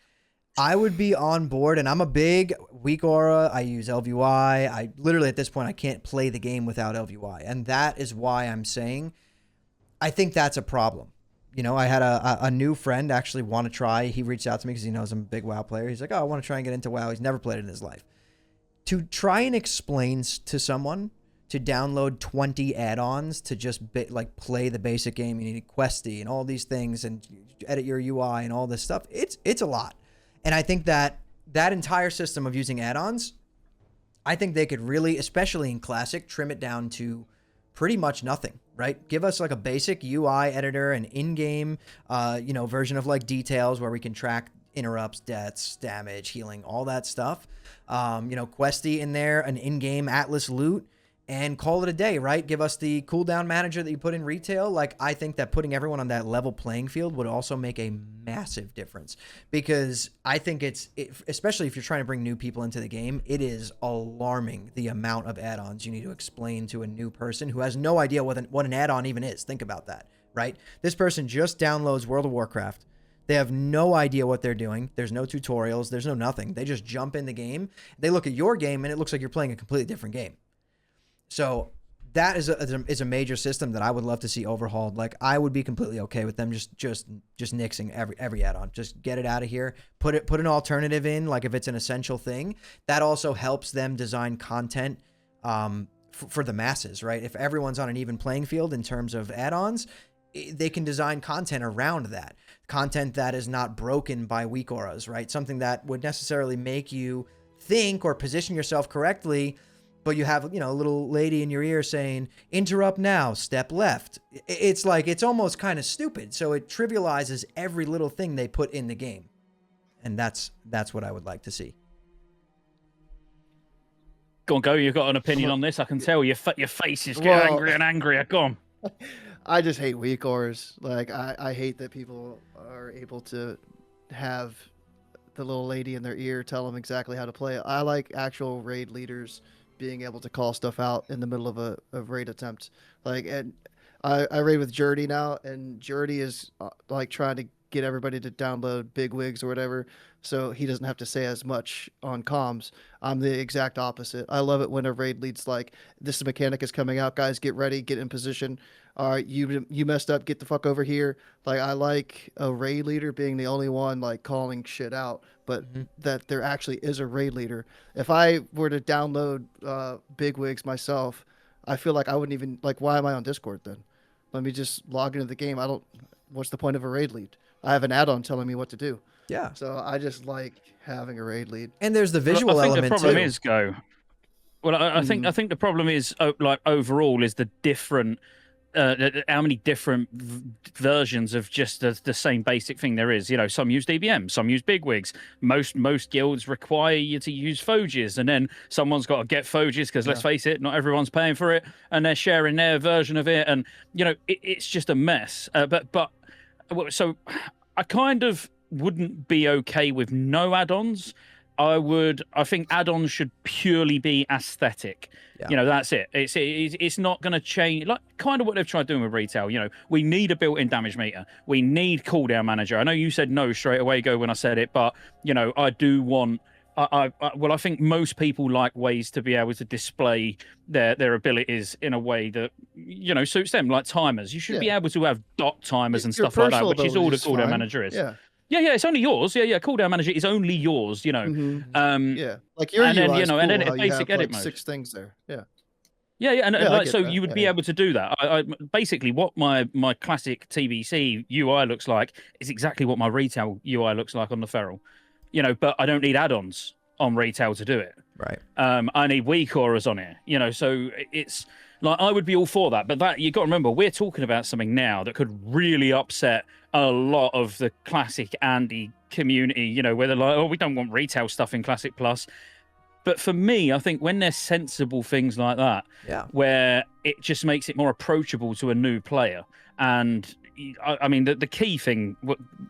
I would be on board, and I'm a big weak aura. I use LVY. I literally at this point I can't play the game without LVY, and that is why I'm saying I think that's a problem. I had a new friend actually want to try. He reached out to me because he knows I'm a big WoW player. He's like, oh, I want to try and get into WoW. He's never played it in his life. To try and explain to someone to download 20 add-ons to just play the basic game, you need Questy and all these things and edit your UI and all this stuff. It's a lot. And I think that entire system of using add-ons, I think they could really, especially in Classic, trim it down to pretty much nothing, right? Give us like a basic UI editor, an in-game, version of like details where we can track interrupts, deaths, damage, healing, all that stuff. Questy in there, an in-game Atlas loot, and call it a day, right? Give us the cooldown manager that you put in retail. Like, I think that putting everyone on that level playing field would also make a massive difference, because I think especially if you're trying to bring new people into the game, it is alarming the amount of add-ons you need to explain to a new person who has no idea what an add-on even is. Think about that, right? This person just downloads World of Warcraft. They have no idea what they're doing. There's no tutorials. There's no nothing. They just jump in the game. They look at your game, and it looks like you're playing a completely different game. So that is a major system that I would love to see overhauled. Like, I would be completely okay with them just nixing every add-on. Just get it out of here. Put an alternative in, like if it's an essential thing. That also helps them design content for the masses, right? If everyone's on an even playing field in terms of add-ons, they can design content around that. Content that is not broken by weak auras, right? Something that would necessarily make you think or position yourself correctly but you have, a little lady in your ear saying, interrupt now, step left. It's like, it's almost kind of stupid. So it trivializes every little thing they put in the game. And that's what I would like to see. Go on, Go. You've got an opinion on this. I can tell your face is getting angrier and angrier. Go on. I just hate weak ors. Like, I hate that people are able to have the little lady in their ear tell them exactly how to play. I like actual raid leaders being able to call stuff out in the middle of a raid attempt. Like, and I raid with Jerdy now, and Jerdy is like trying to get everybody to download bigwigs or whatever, so he doesn't have to say as much on comms. I'm the exact opposite. I love it when a raid lead's like, this mechanic is coming out, guys, get ready, get in position. All right, you messed up, get the fuck over here. Like, I like a raid leader being the only one like calling shit out, but that there actually is a raid leader. If I were to download bigwigs myself, I feel like I wouldn't even, like, why am I on Discord then? Let me just log into the game. What's the point of a raid lead? I have an add-on telling me what to do. Yeah. So I just like having a raid lead. And there's the visual I think element the problem too. is, Go. Well, I think the problem is, like, overall is the different, how many different versions of just the same basic thing there is. Some use DBM, some use bigwigs. Most guilds require you to use Foges, and then someone's got to get Foges because let's face it, not everyone's paying for it, and they're sharing their version of it, and it's just a mess. So I kind of wouldn't be okay with no add-ons. I think add-ons should purely be aesthetic. Yeah. That's it. It's not going to change, like kind of what they've tried doing with retail. We need a built-in damage meter. We need cooldown manager. I know you said no straight away, Go, when I said it, but I do want. I think most people like ways to be able to display their abilities in a way that suits them, like timers. You should be able to have dot timers and Your stuff like that, personal which is all the ability's cooldown fine. manager is. Yeah. Yeah, it's only yours. Yeah, cooldown manager is only yours. Yeah. Like your and then, UI is cool, and then how it's you basic have, edit like, mode. 6 things there. Yeah. Yeah, and I like get so that, you would be yeah. able to do that. I basically what my classic TBC UI looks like is exactly what my retail UI looks like on the Feral. But I don't need add-ons on retail to do it. Right. I need weak auras on it. So it's like I would be all for that. But that you got to remember, we're talking about something now that could really upset a lot of the classic Andy community. Where they're like, oh, we don't want retail stuff in Classic Plus. But for me, I think when there's sensible things like that, where it just makes it more approachable to a new player. And I mean, the key thing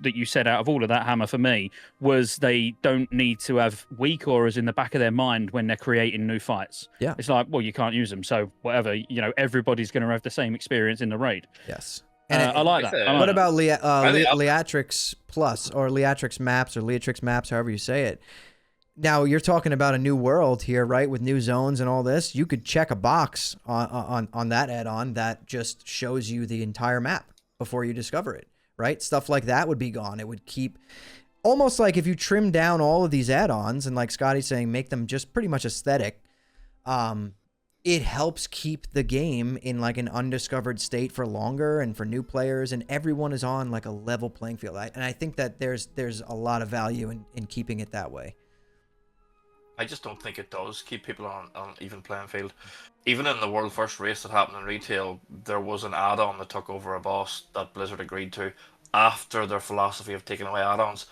that you said out of all of that, Hammer, for me, was they don't need to have weak auras in the back of their mind when they're creating new fights. Yeah. It's like, well, you can't use them. So whatever, everybody's going to have the same experience in the raid. Yes. And I like that. What about Leatrix Plus or Leatrix Maps or Leatrix Maps, however you say it? Now, you're talking about a new world here, right, with new zones and all this. You could check a box on that add-on that just shows you the entire map before you discover it, right? Stuff like that would be gone. It would keep almost like if you trim down all of these add-ons and like Scotty's saying, make them just pretty much aesthetic, it helps keep the game in like an undiscovered state for longer and for new players, and everyone is on like a level playing field. And I think that there's a lot of value in keeping it that way. I just don't think it does keep people on even playing field. Even in the world first race that happened in retail, there was an add-on that took over a boss that Blizzard agreed to after their philosophy of taking away add-ons.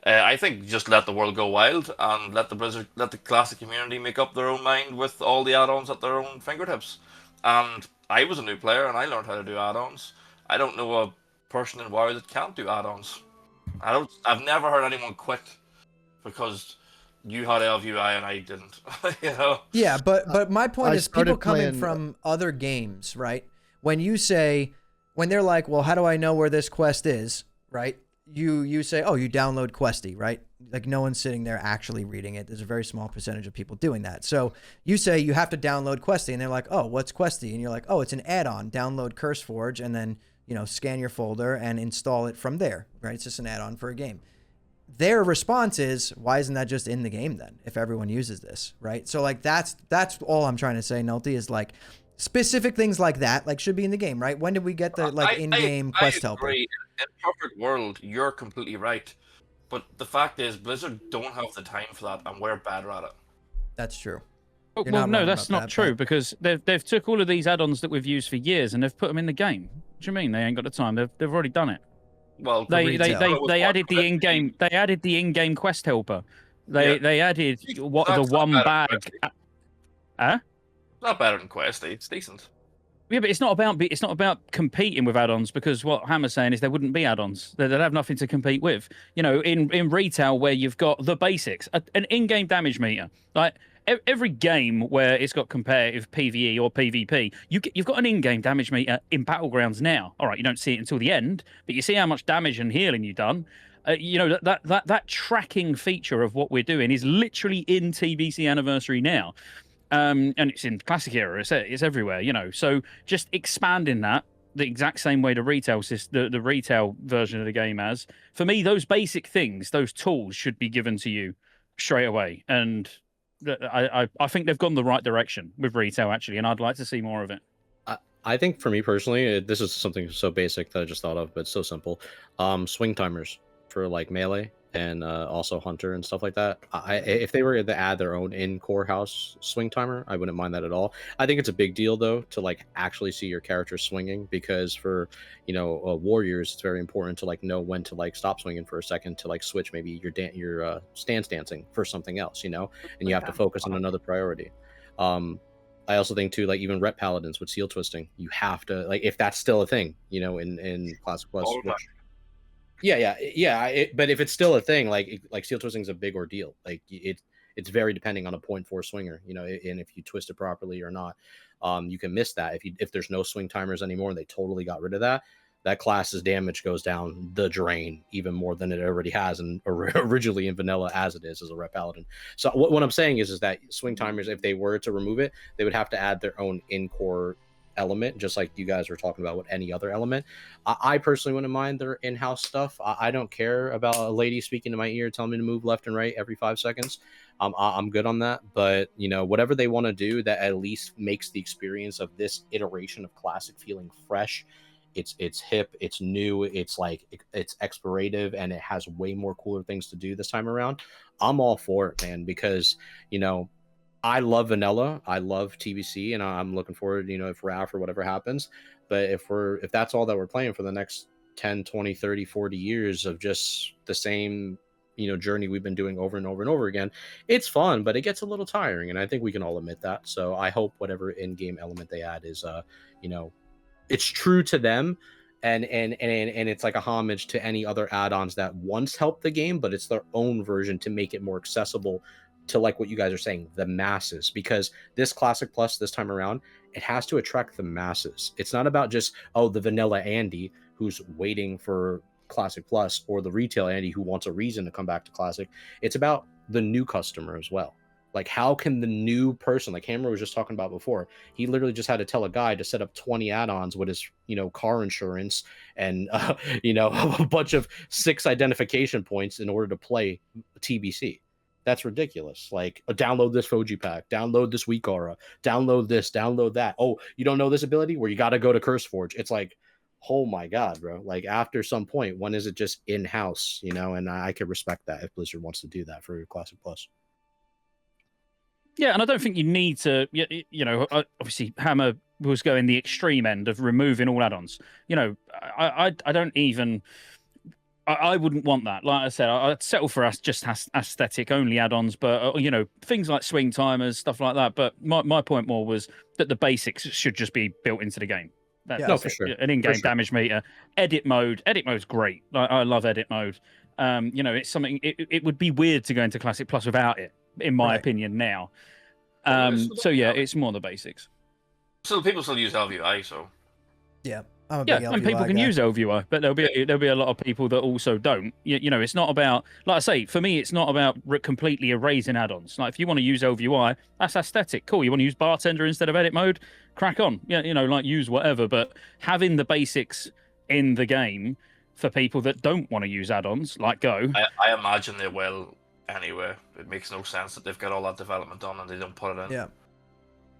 I think just let the world go wild and let the classic community make up their own mind with all the add-ons at their own fingertips. And I was a new player and I learned how to do add-ons. I don't know a person in WoW that can't do add-ons. I've never heard anyone quit because you had LVUI and I didn't. Yeah, but my point is people coming playing from other games, right? When they're like, well, how do I know where this quest is, right? You say, oh, you download Questy, right? Like no one's sitting there actually reading it. There's a very small percentage of people doing that. So you say you have to download Questy, and they're like, oh, what's Questy? And you're like, oh, it's an add-on. Download CurseForge, and then scan your folder and install it from there, right? It's just an add-on for a game. Their response is, why isn't that just in the game then if everyone uses this, right? So like that's all I'm trying to say, Nulty, is like specific things like that like should be in the game, right? When did we get the like in-game quest helper? In a perfect world, you're completely right. But the fact is Blizzard don't have the time for that and we're better at it. That's true. You're Well, not no, wrong that's about not that, true but- because they've took all of these add-ons that we've used for years and they've put them in the game. What do you mean they ain't got the time? They've already done it. Well, They added the in-game quest helper. They added the one bag. Huh? Not better than Questy. It's decent. Yeah, but it's not about competing with add-ons because what Hammer's saying is there wouldn't be add-ons. They'd have nothing to compete with. You know, in retail where you've got the basics, an in-game damage meter. Like every game where it's got competitive PvE or PvP, you've got an in-game damage meter in Battlegrounds now. All right, you don't see it until the end, but you see how much damage and healing you've done. You know, that tracking feature of what we're doing is literally in TBC Anniversary now. And it's in Classic era. It's everywhere, you know. So just expanding that the exact same way the retail version of the game has. For me, those basic things, those tools should be given to you straight away. And I think they've gone the right direction with retail, actually, and I'd like to see more of it. I think for me personally, this is something so basic that I just thought of, but so simple. Swing timers for like melee and also hunter and stuff like that. If they were to add their own in core house swing timer, I wouldn't mind that at all. I think it's a big deal though to like actually see your character swinging, because for warriors, it's very important to like know when to like stop swinging for a second to like switch maybe your stance dancing for something else, and you have to focus on another priority. I also think too, like even rep paladins with seal twisting, you have to like, if that's still a thing, in Classic Plus. But if it's still a thing, like seal twisting is a big ordeal. Like it's very depending on a 0.4 swinger, and if you twist it properly or not, you can miss that. If there's no swing timers anymore and they totally got rid of that class's damage goes down the drain even more than it already has, and originally in vanilla as it is as a rep paladin. So what I'm saying is that swing timers, if they were to remove it, they would have to add their own in-core element, just like you guys were talking about with any other element. I personally wouldn't mind their in-house stuff. I don't care about a lady speaking to my ear telling me to move left and right every 5 seconds. I'm good on that, but whatever they want to do that at least makes the experience of this iteration of Classic feeling fresh. It's hip, it's new, it's explorative, and it has way more cooler things to do this time around. I'm all for it, man, because I love vanilla, I love TBC, and I'm looking forward, if RAF or whatever happens. But if that's all that we're playing for the next 10, 20, 30, 40 years of just the same journey we've been doing over and over and over again, it's fun, but it gets a little tiring, and I think we can all admit that. So I hope whatever in-game element they add is it's true to them, and it's like a homage to any other add-ons that once helped the game, but it's their own version to make it more accessible to, like what you guys are saying, the masses. Because this Classic Plus this time around, it has to attract the masses. It's not about just the vanilla Andy who's waiting for Classic Plus, or the retail Andy who wants a reason to come back to Classic. It's about the new customer as well. Like, how can the new person, like Hammer was just talking about before, he literally just had to tell a guy to set up 20 add-ons with his, car insurance and, a bunch of 6 identification points in order to play TBC. That's ridiculous. Like, download this Foji pack, download this Weak Aura, download this, download that. Oh, you don't know this ability? Well, you got to go to CurseForge. It's like, oh my God, bro. Like, after some point, when is it just in-house, and I could respect that if Blizzard wants to do that for Classic Plus. Yeah, and I don't think you need to, obviously Hammer was going the extreme end of removing all add-ons. I don't even, I wouldn't want that. Like I said, I'd settle for us just aesthetic only add-ons, but, things like swing timers, stuff like that. But my point more was that the basics should just be built into the game. No, for sure. An in-game damage meter, edit mode's great. I love edit mode. It's something, it would be weird to go into Classic Plus without it, in my opinion now. So yeah, it's more the basics. So people still use LVI, so yeah, I'm a big LVI and people can guy. use LVI, but there'll be a lot of people that also don't. It's not about, like I say, for me, it's not about completely erasing add-ons. Like, if you want to use LVI, that's aesthetic, cool. You want to use bartender instead of edit mode, crack on. Use whatever. But having the basics in the game for people that don't want to use add-ons, like Go. I imagine they will anyway. It makes no sense that they've got all that development done and they don't put it in.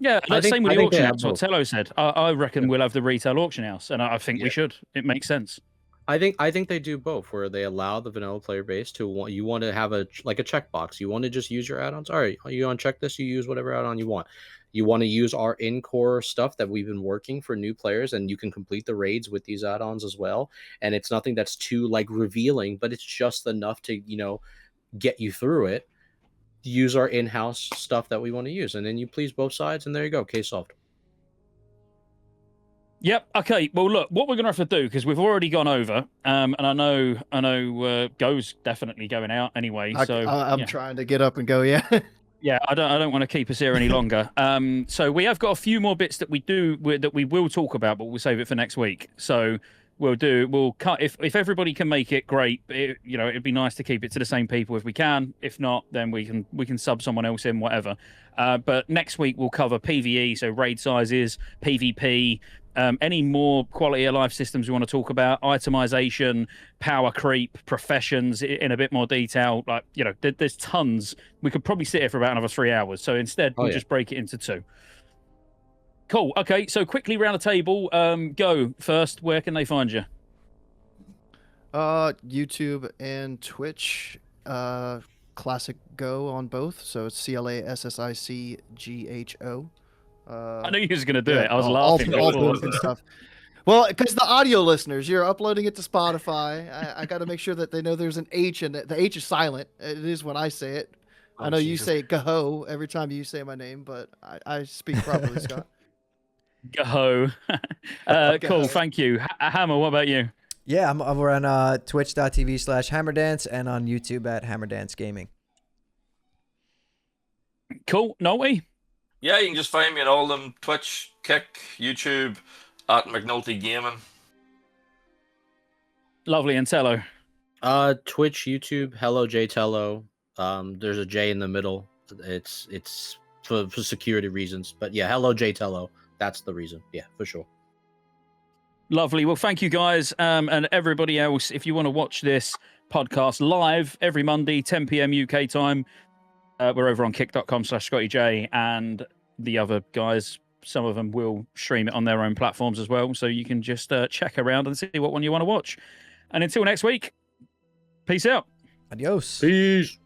Yeah, same with the auction house. What both. Tello said. I reckon we'll have the retail auction house, and I think we should. It makes sense. I think they do both, where they allow the vanilla player base to you want to have a checkbox. You want to just use your add-ons. All right, you uncheck this. You use whatever add-on you want. You want to use our in-core stuff that we've been working for new players, and you can complete the raids with these add-ons as well. And it's nothing that's too like revealing, but it's just enough to get you through it. Use our in-house stuff that we want to use, and then you please both sides, and there you go. Case solved. Yep. Okay. Well, look, what we're going to have to do, because we've already gone over, and I know, Go's definitely going out anyway. So I'm trying to get up and go. Yeah. Yeah, I don't want to keep us here any longer. So we have got a few more bits that we will talk about, but we'll save it for next week. So we'll cut if everybody can make it, great. It'd be nice to keep it to the same people if we can. If not, then we can sub someone else in, whatever. But next week we'll cover PvE, so raid sizes, PvP. Any more quality of life systems we want to talk about, itemization, power creep, professions in a bit more detail. Like, there's tons. We could probably sit here for about another 3 hours. So instead, we'll just break it into 2. Cool. Okay. So quickly round the table. Go first. Where can they find you? YouTube and Twitch. Classic Go on both. So it's ClassickGho. I knew you was going to do it. I was laughing. All both and stuff. Well, because the audio listeners, you're uploading it to Spotify. I got to make sure that they know there's an H, and the H is silent. It is when I say it. I know Jesus. You say Gaho every time you say my name, but I speak properly, Scott. Gaho. Cool. Thank you. Hammer, what about you? Yeah, I'm over on twitch.tv/hammerdance and on YouTube at Hammerdance Gaming. Cool. Noe? Yeah, you can just find me at all them: Twitch, Kick, YouTube, at McNulty Gaming. Lovely. And Tello? Twitch, YouTube, HelloJTello. There's a J in the middle. It's for security reasons. But yeah, HelloJTello. That's the reason. Yeah, for sure. Lovely. Well, thank you guys. And everybody else, if you want to watch this podcast live every Monday, 10 p.m. UK time, we're over on kick.com/Scottejaye, and the other guys, some of them will stream it on their own platforms as well. So you can just check around and see what one you want to watch. And until next week, peace out. Adios. Peace.